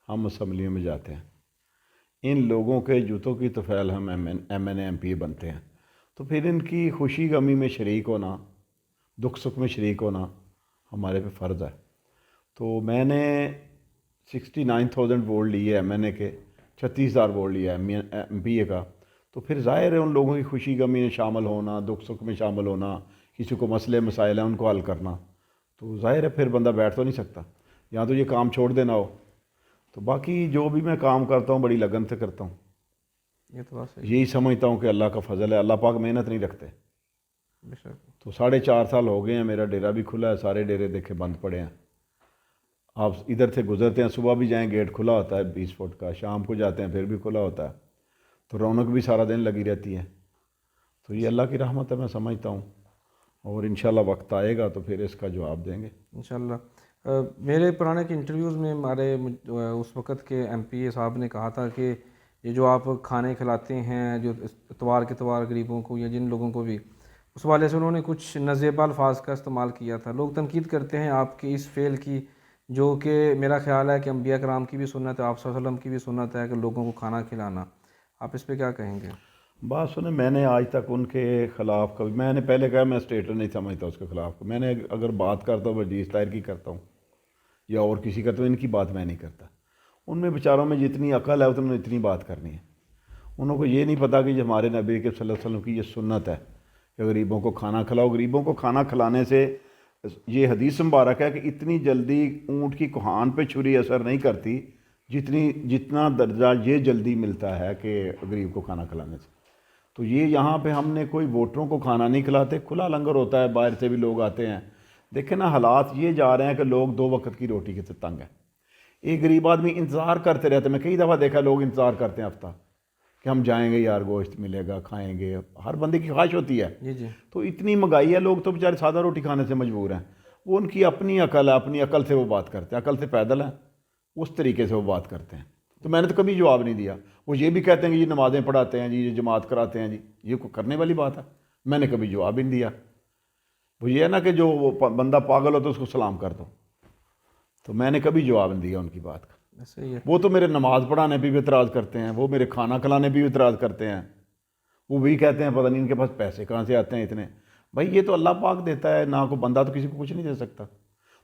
ہم اسمبلیوں میں جاتے ہیں. ان لوگوں کے جوتوں کی طفیل ہم M N A M P A بنتے ہیں. تو پھر ان کی خوشی غمی میں شریک ہونا، دکھ سکھ میں شریک ہونا ہمارے پہ فرض ہے. تو میں نے 69,000 ووٹ لیے ایم این اے کے، 36,000 ووٹ لیا ایم پی اے کا. تو پھر ظاہر ہے ان لوگوں کی خوشی غمی میں شامل ہونا، دکھ سکھ میں شامل ہونا، کسی کو مسئلے مسائل ہیں ان کو حل کرنا. تو ظاہر ہے پھر بندہ بیٹھ تو نہیں سکتا، یا تو یہ کام چھوڑ دینا ہو. تو باقی جو بھی میں کام کرتا ہوں بڑی لگن سے کرتا ہوں. یہ تو بات صحیح یہی سمجھتا ہوں کہ اللہ کا فضل ہے، اللہ پاک محنت نہیں رکھتے. بے شک. تو 4.5 سال ہو گئے ہیں، میرا ڈیرا بھی کھلا ہے، سارے ڈیرے دیکھے بند پڑے ہیں. آپ ادھر سے گزرتے ہیں، صبح بھی جائیں گیٹ کھلا ہوتا ہے 20 فٹ کا، شام کو جاتے ہیں پھر بھی کھلا ہوتا ہے. تو رونق بھی سارا دن لگی رہتی ہے. تو یہ اللہ کی رحمت ہے، میں سمجھتا ہوں، اور انشاءاللہ وقت آئے گا تو پھر اس کا جواب دیں گے انشاءاللہ. میرے پرانے کے انٹرویوز میں ہمارے اس وقت کے ایم پی اے صاحب نے کہا تھا کہ یہ جو آپ کھانے کھلاتے ہیں جو اتوار کے اتوار غریبوں کو یا جن لوگوں کو بھی، اس والے سے انہوں نے کچھ نازیبا الفاظ کا استعمال کیا تھا. لوگ تنقید کرتے ہیں آپ کے اس فعل کی، جو کہ میرا خیال ہے کہ انبیاء کرام کی بھی سنت ہے، آپ صلی اللہ علیہ وسلم کی بھی سنت ہے کہ لوگوں کو کھانا کھلانا. آپ اس پہ کیا کہیں گے؟ بات سنیں، میں نے آج تک ان کے خلاف کبھی، میں نے پہلے کہا میں اسٹیٹر نہیں سمجھتا اس کے خلاف. میں نے اگر بات کرتا ہوں ورجیز طاہر کی کرتا ہوں یا اور کسی کا، تو ان کی بات میں نہیں کرتا. ان میں بیچاروں میں جتنی عقل ہے انہوں نے اتنی بات کرنی ہے. انہوں کو یہ نہیں پتا کہ ہمارے نبی کے صلی اللہ علیہ وسلم کی یہ سنت ہے کہ غریبوں کو کھانا کھلاؤ. غریبوں کو کھانا کھلانے سے یہ حدیث مبارک ہے کہ اتنی جلدی اونٹ کی کوہان پہ چھری اثر نہیں کرتی جتنا درجہ یہ جلدی ملتا ہے کہ غریب کو کھانا کھلانے سے. تو یہ یہاں پہ ہم نے کوئی ووٹروں کو کھانا نہیں کھلاتے، کھلا لنگر ہوتا ہے، باہر سے بھی لوگ آتے ہیں. دیکھیں نا حالات یہ جا رہے ہیں کہ لوگ 2 وقت کی روٹی کے تنگ ہیں. ایک غریب آدمی انتظار کرتے رہتے ہیں. میں کئی دفعہ دیکھا لوگ انتظار کرتے ہیں ہفتہ کہ ہم جائیں گے، یار گوشت ملے گا، کھائیں گے. ہر بندے کی خواہش ہوتی ہے. جی تو اتنی مہنگائی ہے، لوگ تو بیچارے سادہ روٹی کھانے سے مجبور ہیں. وہ ان کی اپنی عقل ہے، اپنی عقل سے وہ بات کرتے ہیں. عقل سے پیدل ہیں، اس طریقے سے وہ بات کرتے ہیں. تو میں نے تو کبھی جواب نہیں دیا. وہ یہ بھی کہتے ہیں کہ یہ نمازیں پڑھاتے ہیں جی، یہ جماعت کراتے ہیں جی، یہ کوئی کرنے والی بات ہے؟ میں نے کبھی جواب ہی نہیں دیا. وہ یہ ہے نا کہ جو وہ بندہ پاگل ہو تو اس کو سلام کر دو. تو میں نے کبھی جواب نہیں دیا ان کی بات کا. صحیح ہے. وہ تو میرے نماز پڑھانے پہ بھی اعتراض کرتے ہیں، وہ میرے کھانا کھلانے پہ بھی اعتراض کرتے ہیں. وہ بھی کہتے ہیں پتہ نہیں ان کے پاس پیسے کہاں سے آتے ہیں اتنے. بھائی یہ تو اللہ پاک دیتا ہے، نہ کوئی بندہ تو کسی کو کچھ نہیں دے سکتا.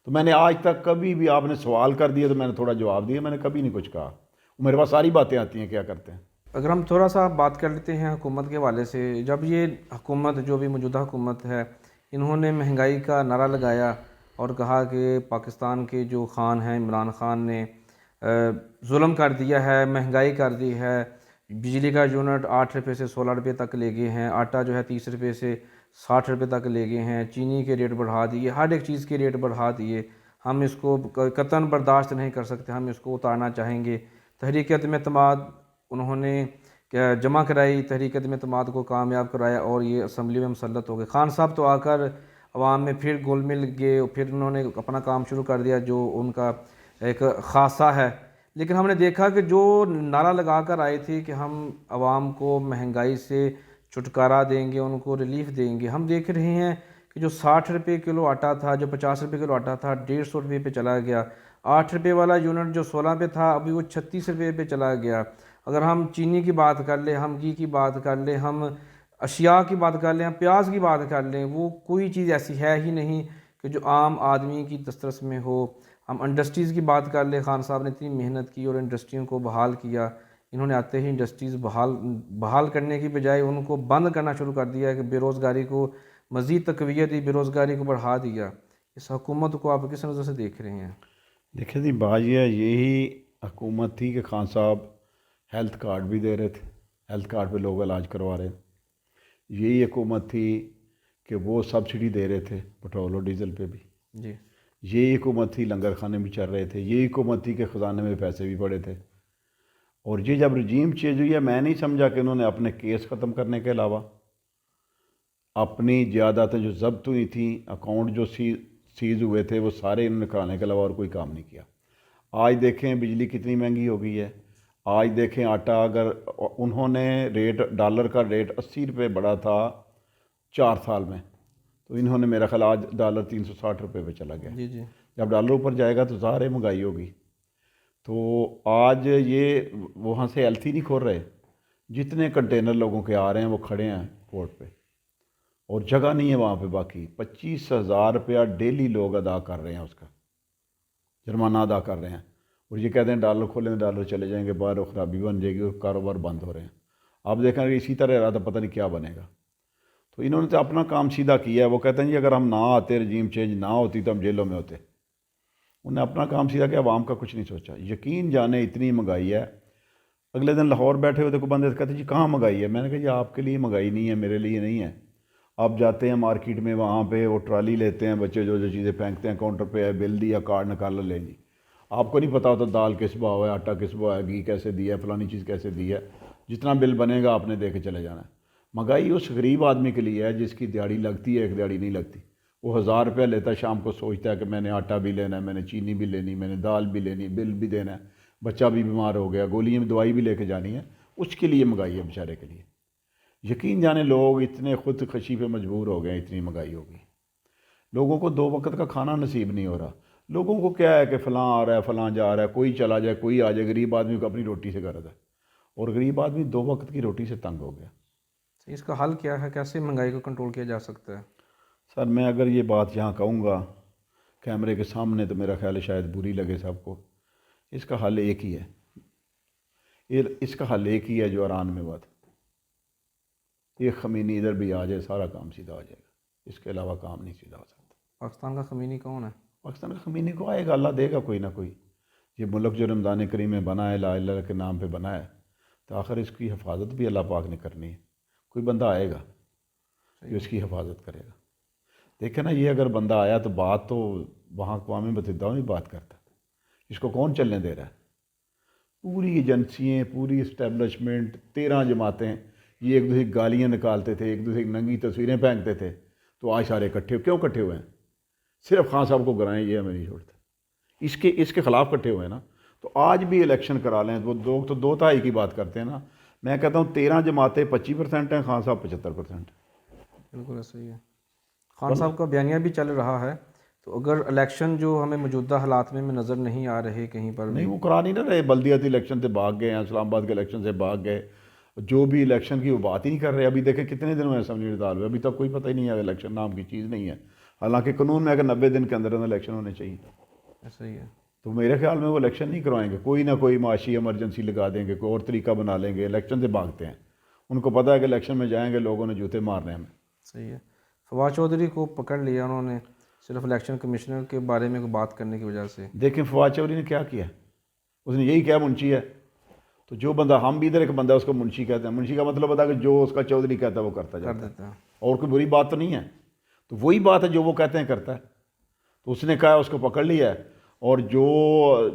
تو میں نے آج تک کبھی بھی، آپ نے سوال کر دیا تو میں نے تھوڑا جواب دیا. میں نے کبھی نہیں کچھ کہا. میرے پاس ساری باتیں آتی ہیں کیا کرتے ہیں. اگر ہم تھوڑا سا بات کر لیتے ہیں حکومت کے حوالے سے، جب یہ حکومت جو بھی موجودہ حکومت ہے، انہوں نے مہنگائی کا نعرہ لگایا اور کہا کہ پاکستان کے جو خان ہیں عمران خان نے ظلم کر دیا ہے، مہنگائی کر دی ہے. بجلی کا یونٹ 8 روپے سے 16 روپے تک لے گئے ہیں، آٹا جو ہے 30 روپے سے 60 روپے تک لے گئے ہیں، چینی کے ریٹ بڑھا دیے، ہر ایک چیز کے ریٹ بڑھا دیے. ہم اس کو قطعاً برداشت نہیں کر سکتے، ہم اس کو اتارنا چاہیں گے. تحریک عدم اعتماد انہوں نے جمع کرائی، تحریک عدم اعتماد کو کامیاب کرایا اور یہ اسمبلی میں مسلط ہو گئے. خان صاحب تو آ کر عوام میں پھر گھل مل گئے، پھر انہوں نے اپنا کام شروع کر دیا جو ان کا ایک خاصہ ہے. لیکن ہم نے دیکھا کہ جو نعرہ لگا کر آئے تھے کہ ہم عوام کو مہنگائی سے چھٹکارا دیں گے، ان کو ریلیف دیں گے، ہم دیکھ رہے ہیں کہ جو 60 روپے کلو آٹا تھا، جو 50 روپے کلو آٹا تھا، 150 روپے پہ چلا گیا. 8 روپے والا یونٹ جو 16 پہ تھا ابھی وہ 36 روپے پہ چلا گیا. اگر ہم چینی کی بات کر لیں، ہم گھی کی بات کر لیں، ہم اشیاء کی بات کر لیں، ہم پیاز کی بات کر لیں، وہ کوئی چیز ایسی ہے ہی نہیں کہ جو عام آدمی کی دسترس میں ہو. ہم انڈسٹریز کی بات کر لیں، خان صاحب نے اتنی محنت کی اور انڈسٹریوں کو بحال کیا. انہوں نے آتے ہی انڈسٹریز بحال کرنے کی بجائے ان کو بند کرنا شروع کر دیا کہ بے روزگاری کو مزید تقویت دی، بے روزگاری کو بڑھا دیا. اس حکومت کو آپ کس نظر سے دیکھ رہے ہیں؟ دیکھیں جی، بات یہ ہے، یہی حکومت تھی کہ خان صاحب ہیلتھ کارڈ بھی دے رہے تھے، ہیلتھ کارڈ پہ لوگ علاج کروا رہے ہیں. یہی حکومت تھی کہ وہ سبسڈی دے رہے تھے پٹرول اور ڈیزل پہ بھی. جی. یہی حکومت تھی لنگر خانے بھی چل رہے تھے. یہی حکومت تھی کہ خزانے میں پیسے بھی پڑے تھے. اور یہ جب رجیم چینج ہوئی ہے، میں نہیں سمجھا کہ انہوں نے اپنے کیس ختم کرنے کے علاوہ اپنی جائیدادیں جو ضبط ہوئی تھیں، اکاؤنٹ جو سیز ہوئے تھے، وہ سارے انہوں نے کرانے کے علاوہ اور کوئی کام نہیں کیا. آج دیکھیں بجلی کتنی مہنگی ہو گئی ہے. آج دیکھیں آٹا، اگر انہوں نے ڈالر کا ریٹ 80 روپے بڑھا تھا 4 سال میں، تو انہوں نے میرا خیال آج ڈالر 360 روپے پہ چلا گیا. جی. جب ڈالر اوپر جائے گا تو ظاہر مہنگائی ہوگی. تو آج یہ وہاں سے ایلتھی نہیں کھول رہے. جتنے کنٹینر لوگوں کے آ رہے ہیں وہ کھڑے ہیں پورٹ پہ اور جگہ نہیں ہے وہاں پہ. باقی 25,000 روپیہ ڈیلی لوگ ادا کر رہے ہیں، اس کا جرمانہ ادا کر رہے ہیں. اور یہ کہتے ہیں ڈالر کھولیں، ڈالر چلے جائیں گے باہر، اور خرابی بن جائے گی اور کاروبار بند ہو رہے ہیں. آپ دیکھیں کہ اسی طرح رہا تو پتہ نہیں کیا بنے گا. تو انہوں نے تو اپنا کام سیدھا کیا ہے. وہ کہتے ہیں جی اگر ہم نہ آتے، رجیم چینج نہ ہوتی تو ہم جیلوں میں ہوتے. انہوں نے اپنا کام سیدھا کیا، عوام کا کچھ نہیں سوچا. یقین جانے اتنی مہنگائی ہے. اگلے دن لاہور بیٹھے ہوئے تو بندے کہتے ہیں جی کہاں مہنگائی ہے. میں نے کہا جی آپ کے لیے مہنگائی نہیں ہے، میرے لیے نہیں ہے. آپ جاتے ہیں مارکیٹ میں، وہاں پہ وہ ٹرالی لیتے ہیں بچے، جو چیزیں پھینکتے ہیں کاؤنٹر پہ، ہے بل دیا، کارڈ نکالا، لیں جی. آپ کو نہیں پتہ ہوتا دال کس بھاؤ ہے، آٹا کس بھاؤ ہے، گھی کیسے دیا ہے، فلانی چیز کیسے دی ہے. جتنا بل بنے گا آپ نے دے کے چلے جانا ہے. مہنگائی اس غریب آدمی کے لیے ہے جس کی دیہڑی لگتی ہے، ایک دیہڑی نہیں لگتی. وہ 1000 روپیہ لیتا ہے، شام کو سوچتا ہے کہ میں نے آٹا بھی لینا ہے، میں نے چینی بھی لینی، میں نے دال بھی لینی، بل بھی دینا ہے، بچہ بھی بیمار ہو گیا، گولیاں بھی، دوائی بھی لے کے جانی ہے. اس کے لیے مہنگائی ہے بیچارے کے لیے. یقین جانے لوگ اتنے خود کشی پہ مجبور ہو گئے ہیں، اتنی مہنگائی ہوگی، لوگوں کو 2 وقت کا کھانا نصیب نہیں ہو رہا۔ لوگوں کو کیا ہے کہ فلاں آ رہا ہے، فلاں جا رہا ہے، کوئی چلا جائے، کوئی آ جائے، غریب آدمی کو اپنی روٹی سے غرض ہے، اور غریب آدمی 2 وقت کی روٹی سے تنگ ہو گیا۔ اس کا حل کیا ہے؟ کیسے مہنگائی کو کنٹرول کیا جا سکتا ہے؟ سر میں اگر یہ بات یہاں کہوں گا کیمرے کے سامنے تو میرا خیال ہے شاید بری لگے سب کو۔ اس کا حل ایک ہی ہے، اس کا حل ایک ہی ہے جو ایران میں ہوا تھا، ایک خمینی ادھر بھی آ جائے سارا کام سیدھا ہو جائے گا، اس کے علاوہ کام نہیں سیدھا ہو سکتا۔ پاکستان کا خمینی کون ہے؟ پاکستان کا خمینی کو آئے گا، اللہ دے گا کوئی نہ کوئی۔ یہ ملک جو رمضان کریم میں بنا ہے، لا الہ الا اللہ کے نام پہ بنا ہے، تو آخر اس کی حفاظت بھی اللہ پاک نے کرنی ہے، کوئی بندہ آئے گا جو اس کی حفاظت کرے گا۔ دیکھیں نا، یہ اگر بندہ آیا تو بات تو وہاں اقوام متحدہ میں بات کرتا ہے، اس کو کون چلنے دے رہا ہے؟ پوری ایجنسیاں، پوری اسٹیبلشمنٹ، 13 جماعتیں، یہ ایک دوسرے کی گالیاں نکالتے تھے، ایک دوسرے کی ننگی تصویریں پھینکتے تھے، تو آج سارے اکٹھے کیوں اکٹھے ہوئے ہیں؟ صرف خان صاحب کو گرائیں یہ ہمیں نہیں چھوڑتے، اس کے خلاف اکٹھے ہوئے ہیں نا۔ تو آج بھی الیکشن کرا لیں، وہ لوگ تو 2 تہائی کی بات کرتے ہیں نا، میں کہتا ہوں 13 جماعتیں 25% ہیں، خان صاحب 75%۔ بالکل ایسا ہی ہے۔ خان صاحب کا بیانیہ بھی چل رہا ہے، تو اگر الیکشن جو ہمیں موجودہ حالات میں نظر نہیں آ رہے کہیں پر بھی، نہیں وہ کرا نہیں نہ رہے، بلدیاتی الیکشن سے بھاگ گئے ہیں، اسلام آباد کے الیکشن سے بھاگ گئے، جو بھی الیکشن کی وہ بات ہی نہیں کر رہے۔ ابھی دیکھیں کتنے دن میں اسمبلی نکال ہوئے، ابھی تک کوئی پتہ ہی نہیں ہے، الیکشن نام کی چیز نہیں ہے، حالانکہ قانون میں اگر 90 دن کے اندر الیکشن ہونے چاہیے۔ ایسا ہی ہے۔ تو میرے خیال میں وہ الیکشن نہیں کروائیں گے، کوئی نہ کوئی معاشی ایمرجنسی لگا دیں گے، کوئی اور طریقہ بنا لیں گے، الیکشن سے بھاگتے ہیں، ان کو پتہ ہے کہ الیکشن میں جائیں گے لوگوں نے جوتے مارنے ہیں ہمیں۔ صحیح ہے۔ فواد چودھری کو پکڑ لیا انہوں نے صرف الیکشن کمشنر کے بارے میں بات کرنے کی وجہ سے۔ دیکھیں فواد چودھری نے کیا کیا، اس نے یہی کیا، منشی ہے، تو جو بندہ، ہم بھی ادھر ایک بندہ اس کو منشی کہتے ہیں، منشی کا مطلب ہوتا ہے کہ جو اس کا چودھری کہتا ہے وہ کرتا کر جاتا ہے، دیتا ہے۔ اور کوئی بری بات تو نہیں ہے، تو وہی بات ہے جو وہ کہتے ہیں کرتا ہے، تو اس نے کہا اس کو پکڑ لیا ہے، اور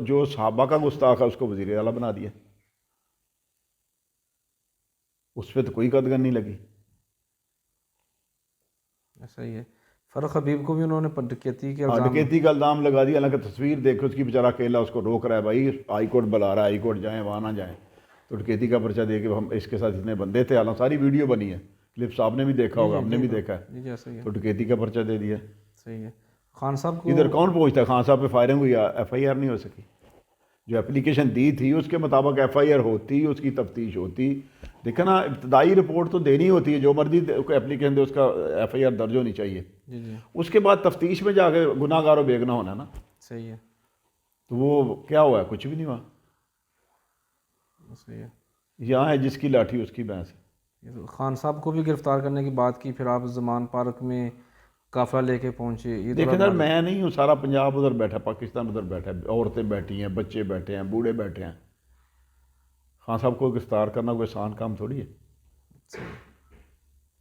جو صحابہ کا گستاخ ہے اس کو وزیر اعلیٰ بنا دیا، اس پہ تو کوئی قدغن نہیں لگی۔ ایسا ہی ہے۔ فرق حبیب کو بھی انہوں نے ڈکیتی کے الزام، ڈکیتی کا الزام لگا دیا، حالانکہ تصویر دیکھو اس کی، بیچارہ اکیلا اس کو روک رہا ہے، بھائی ہائی کورٹ بلا رہا ہے، ہائی کورٹ جائیں، وہاں نہ جائیں، تو ڈکیتی کا پرچہ دے کے ہم اس کے ساتھ اتنے بندے تھے، حالانکہ ساری ویڈیو بنی ہے، کلپس آپ نے بھی دیکھا ہوگا، ہم نے بھی دیکھا ہے، جی ایسا ہی ہے۔ تو ڈکیتی کا پرچہ دے دیا۔ صحیح ہے۔ خان صاحب کو ادھر کون پہنچتا ہے؟ خان صاحب پہ فائرنگ ہوئی، ایف آئی آر نہیں ہو سکی، جو اپلیکیشن دی تھی اس کے مطابق ایف آئی آر ہوتی، اس کی تفتیش ہوتی۔ دیکھیں نا، ابتدائی رپورٹ تو دینی ہوتی ہے، جو مرضی اپلیکیشن دے اس کا ایف آئی آر درج ہونی چاہیے، جی جی اس کے بعد تفتیش میں جا کے گناہ گار و بیگناہ ہونا ہے نا، صحیح ہے۔ تو وہ کیا ہوا ہے؟ کچھ بھی نہیں ہوا۔ صحیح ہے۔ یہاں ہے جس کی لاٹھی اس کی بھینس ہے۔ یہ تو خان صاحب کو بھی گرفتار کرنے کی بات کی، پھر آپ زمان پارک میں قافلہ لے کے پہنچے، یہ دیکھیں تھوڑا سر، میں نہیں ہوں، سارا پنجاب ادھر بیٹھا، پاکستان ادھر بیٹھا ہے، عورتیں بیٹھی ہیں، بچے بیٹھے ہیں، بوڑھے بیٹھے ہیں، خان صاحب کو گرفتار کرنا کوئی آسان کام تھوڑی ہے۔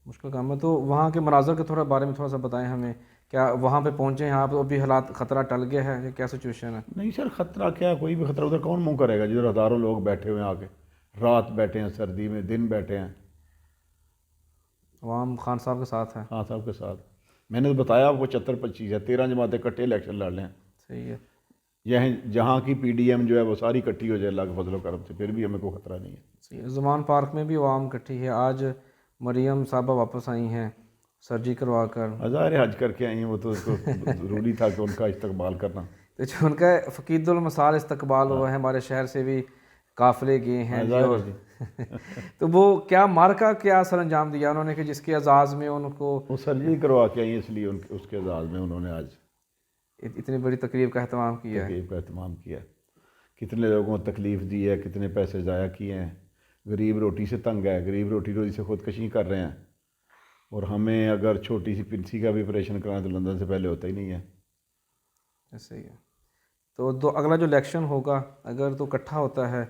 مشکل کام ہے۔ تو وہاں کے مناظر کے تھوڑا بارے میں تھوڑا سا بتائیں ہمیں، کیا وہاں پہ پہنچے ہیں آپ؟ ابھی حالات خطرہ ٹل گیا ہے یا کیا سچویشن ہے؟ نہیں سر، خطرہ کیا، کوئی بھی خطرہ، ادھر کون منہ کرے گا جدھر ہزاروں لوگ بیٹھے ہوئے ہیں، آ کے رات بیٹھے ہیں، سردی میں دن بیٹھے ہیں، عوام خان صاحب کے ساتھ ہے۔ خان صاحب کے ساتھ۔ میں نے تو بتایا آپ کو 75-25 ہے، 13 جماعتیں اکٹھے الیکشن لڑ لیں، صحیح ہے۔ یہیں جہاں کی پی ڈی ایم جو ہے وہ ساری اکٹھی ہو جائے اللہ کے فضل و کرم سے، پھر بھی ہمیں کوئی خطرہ نہیں ہے۔ صحیح ہے۔ زمان پارک میں بھی عوام اکٹھی ہے، آج مریم صاحبہ واپس آئی ہیں سرجری کروا کر۔ ہزار حج کر کے آئی ہیں، وہ تو اس کو ضروری تھا کہ ان کا استقبال کرنا۔ تو جو ان کا فقید المثال استقبال ہوا ہے، ہمارے شہر سے بھی قافلے گئے ہیں جی، اور تو وہ کیا مارکا کیا سر انجام دیا انہوں نے کہ جس کے اعزاز میں ان کو وہ سرجری کروا کے آئی ہیں، اس لیے اس کے اعزاز میں انہوں نے آج اتنی بڑی تقریب کا اہتمام کیا ہے۔ تقریب کا اہتمام کیا، کتنے لوگوں کو تکلیف دی ہے، کتنے پیسے ضائع کیے ہیں، غریب روٹی سے تنگ ہے، غریب روٹی روزی سے خودکشی کر رہے ہیں، اور ہمیں اگر چھوٹی سی پنسی کا بھی آپریشن کرائیں تو لندن سے پہلے ہوتا ہی نہیں ہے۔ ایسے ہی ہے۔ تو اگلا جو الیکشن ہوگا اگر تو اکٹھا ہوتا ہے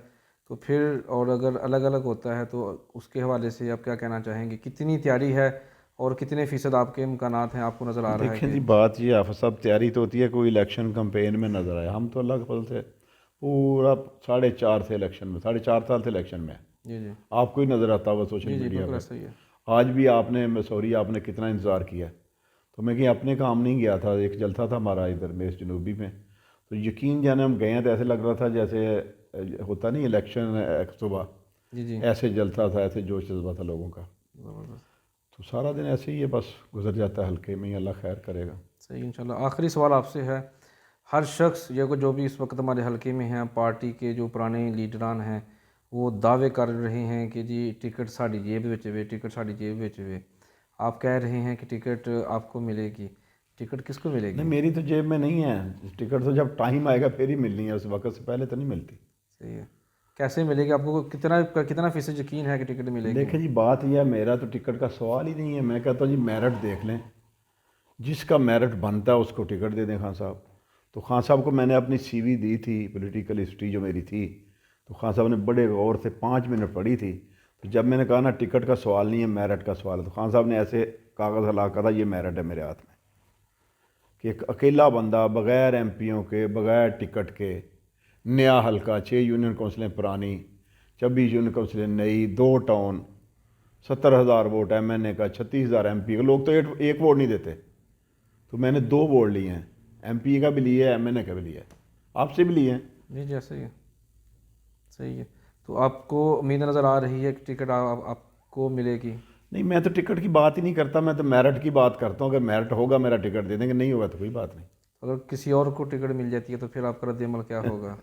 تو پھر، اور اگر الگ الگ ہوتا ہے تو اس کے حوالے سے آپ کیا کہنا چاہیں گے؟ کتنی تیاری ہے اور کتنے فیصد آپ کے امکانات ہیں؟ آپ کو نظر آ رہا ہے دیکھیں کہ جی، بات یہ آپ سب تیاری تو ہوتی ہے، کوئی الیکشن کمپین میں نظر آیا، ہم تو اللہ کے فضل سے پورا 4.5 تھے الیکشن میں، 4.5 سال تھے الیکشن میں، جی جی آپ کو ہی نظر آتا ہوگا سوشل جی جی میڈیا بالکل پہ۔ ایسا ہی ہے۔ آج بھی آپ نے سوری آپ نے کتنا انتظار کیا، تو میں کہیں اپنے کام نہیں گیا تھا، ایک جلسہ تھا ہمارا ادھر میس جنوبی میں، تو یقین جانے ہم گئے ہیں تو ایسے لگ رہا تھا جیسے ہوتا نہیں الیکشن صبح، جی جی ایسے جلسہ تھا، ایسے جوش جذبہ تھا لوگوں کا۔ زبردست. تو سارا دن ایسے ہی ہے، بس گزر جاتا ہے حلقے میں ہی، اللہ خیر کرے گا. صحیح انشاءاللہ. آخری سوال آپ سے ہے، ہر شخص جو بھی اس وقت ہمارے حلقے میں ہیں، پارٹی کے جو پرانے لیڈران ہیں وہ دعوے کر رہے ہیں کہ جی ٹکٹ ساڑی جیب وچ وے، ٹکٹ ساڑی جیب وچ وے. آپ کہہ رہے ہیں کہ ٹکٹ آپ کو ملے گی. ٹکٹ کس کو ملے گی؟ نہیں، میری تو جیب میں نہیں ہے ٹکٹ، تو جب ٹائم آئے گا پھر ہی ملنی ہے، اس وقت سے پہلے تو نہیں ملتی. صحیح ہے. کیسے ملے گی؟ آپ کو کتنا فیصد یقین ہے کہ ٹکٹ ملے گی؟ دیکھیں جی، بات یہ ہے، میرا تو ٹکٹ کا سوال ہی نہیں ہے. میں کہتا ہوں جی میرٹ دیکھ لیں، جس کا میرٹ بنتا ہے اس کو ٹکٹ دے دیں خان صاحب. تو خان صاحب کو میں نے اپنی سی وی دی تھی، پولیٹیکل ہسٹری جو میری تھی، تو خان صاحب نے بڑے غور سے 5 منٹ پڑھی تھی. تو جب میں نے کہا نا ٹکٹ کا سوال نہیں ہے، میرٹ کا سوال ہے، تو خان صاحب نے ایسے کاغذ ہلا کر تھا، یہ میرٹ ہے میرے ہاتھ میں کہ ایک اکیلا بندہ بغیر ایم پیوں کے، بغیر ٹکٹ کے، نیا حلقہ، 6 یونین کونسلیں پرانی، 26 یونین کونسلیں نئی، 2 ٹاؤن، 70,000 ووٹ ایم این اے کا، 36,000 ایم پی کا. لوگ تو ایک ووٹ نہیں دیتے، تو میں نے 2 ووٹ لیے ہیں، ایم پی کا بھی لیا ہے، ایم این اے کا بھی لیا ہے، آپ سے بھی لیے ہیں. جی جی صحیح ہے. صحیح ہے. تو آپ کو امید نظر آ رہی ہے کہ ٹکٹ آپ کو ملے گی؟ نہیں، میں تو ٹکٹ کی بات ہی نہیں کرتا، میں تو میرٹ کی بات کرتا ہوں. اگر میرٹ ہوگا میرا ٹکٹ دے دیں گے، نہیں ہوگا تو کوئی بات نہیں. اگر کسی اور کو ٹکٹ مل جاتی ہے تو پھر آپ کا رد عمل کیا ہوگا؟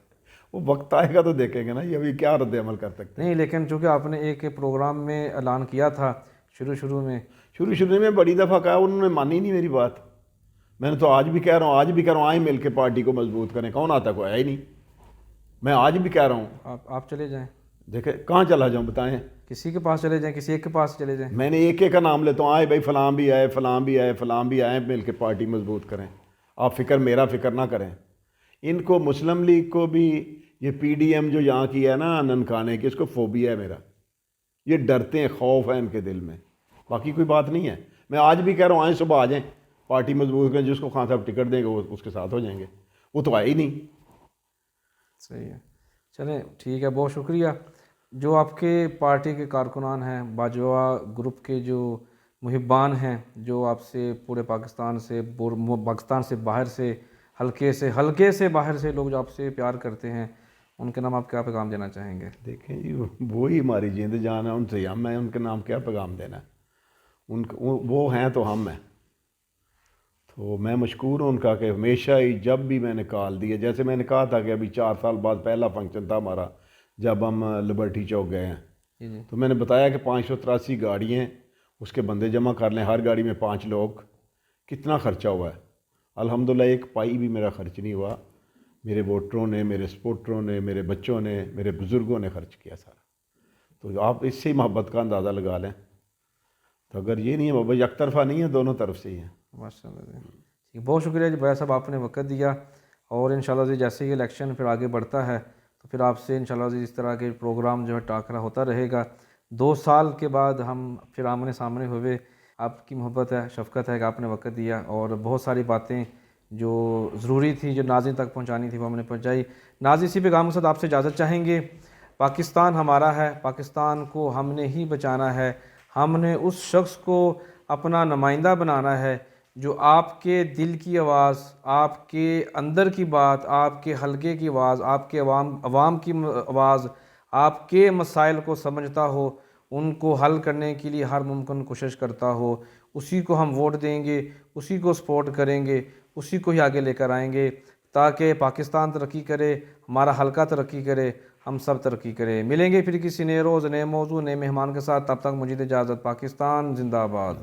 وہ وقت آئے گا تو دیکھیں گے نا، یہ ابھی کیا رد عمل کر سکتے ہیں. نہیں، لیکن چونکہ آپ نے ایک پروگرام میں اعلان کیا تھا شروع میں. شروع میں بڑی دفعہ کہا، انہوں نے مانی نہیں میری بات. میں نے تو آج بھی کہہ رہا ہوں، آئیں مل کے پارٹی کو مضبوط کریں. کون آتا؟ کوئی آیا ہی نہیں. میں آج بھی کہہ رہا ہوں. آپ چلے جائیں، دیکھیں کہاں چلا جاؤں، بتائیں. کسی کے پاس چلے جائیں، کسی ایک کے پاس چلے جائیں. میں نے ایک کا نام لیتا ہوں، آئے بھائی فلاں بھی آئے، فلاں بھی آئے، فلاں بھی آئے، مل کے پارٹی مضبوط کریں. آپ میرا فکر نہ کریں. ان کو مسلم لیگ کو بھی، یہ پی ڈی ایم جو یہاں کی ہے نا ننکانے کی، اس کو فوبیا ہے میرا. یہ ڈرتے ہیں، خوف ہے ان کے دل میں، باقی کوئی بات نہیں ہے. میں آج بھی کہہ رہا ہوں، آئیں صبح آ جائیں، پارٹی مضبوط کریں. جس کو خان صاحب ٹکٹ دیں گے وہ اس کے ساتھ ہو جائیں گے. وہ تو آئے ہی نہیں. صحیح ہے. چلیں ٹھیک ہے، بہت شکریہ. جو آپ کے پارٹی کے کارکنان ہیں، باجوہ گروپ کے جو محبان ہیں، جو آپ سے پورے پاکستان سے باہر سے حلقے سے باہر سے لوگ جو آپ سے پیار کرتے ہیں، ان کے نام آپ کیا پیغام دینا چاہیں گے؟ دیکھیں جی، وہی ہماری جیند جان ہے، ان سے ہم ہیں. ان کے نام کیا پیغام دینا ہے؟ وہ ہیں تو ہم ہیں. تو میں مشکور ہوں ان کا کہ ہمیشہ ہی جب بھی میں نے کال دی ہے، جیسے میں نے کہا تھا کہ ابھی 4 سال بعد پہلا فنکشن تھا ہمارا جب ہم لبرٹی چوک گئے ہیں، جی تو میں نے بتایا کہ 583 گاڑی ہیں، اس کے بندے جمع کر لیں، ہر گاڑی میں 5 لوگ، کتنا خرچہ ہوا ہے. الحمدللہ ایک پائی بھی میرا خرچ نہیں ہوا. میرے ووٹروں نے، میرے سپورٹروں نے، میرے بچوں نے، میرے بزرگوں نے خرچ کیا سارا. تو آپ اس سے محبت کا اندازہ لگا لیں. تو اگر یہ نہیں ہے بابا، یک طرفہ نہیں ہے، دونوں طرف سے ہی ہیں. ماشاء اللہ جی. ٹھیک، بہت شکریہ جی بھائی صاحب، آپ نے وقت دیا. اور انشاءاللہ جی جیسے ہی الیکشن پھر آگے بڑھتا ہے تو پھر آپ سے انشاءاللہ جی اس طرح کے پروگرام جو ہے ٹاکرا ہوتا رہے گا. 2 سال کے بعد ہم پھر آمنے سامنے ہوئے. آپ کی محبت ہے، شفقت ہے کہ آپ نے وقت دیا، اور بہت ساری باتیں جو ضروری تھی، جو ناظرین تک پہنچانی تھی، وہ ہم نے پہنچائی. ناظرین اسی پیغام کے ساتھ آپ سے اجازت چاہیں گے. پاکستان ہمارا ہے، پاکستان کو ہم نے ہی بچانا ہے. ہم نے اس شخص کو اپنا نمائندہ بنانا ہے جو آپ کے دل کی آواز، آپ کے اندر کی بات، آپ کے حلقے کی آواز، آپ کے عوام کی آواز، آپ کے مسائل کو سمجھتا ہو، ان کو حل کرنے کے لیے ہر ممکن کوشش کرتا ہو. اسی کو ہم ووٹ دیں گے، اسی کو سپورٹ کریں گے، اسی کو ہی آگے لے کر آئیں گے تاکہ پاکستان ترقی کرے، ہمارا حلقہ ترقی کرے، ہم سب ترقی کریں. ملیں گے پھر کسی نئے روز، نئے موضوع، نئے مہمان کے ساتھ. تب تک مجھے اجازت. پاکستان زندہ باد.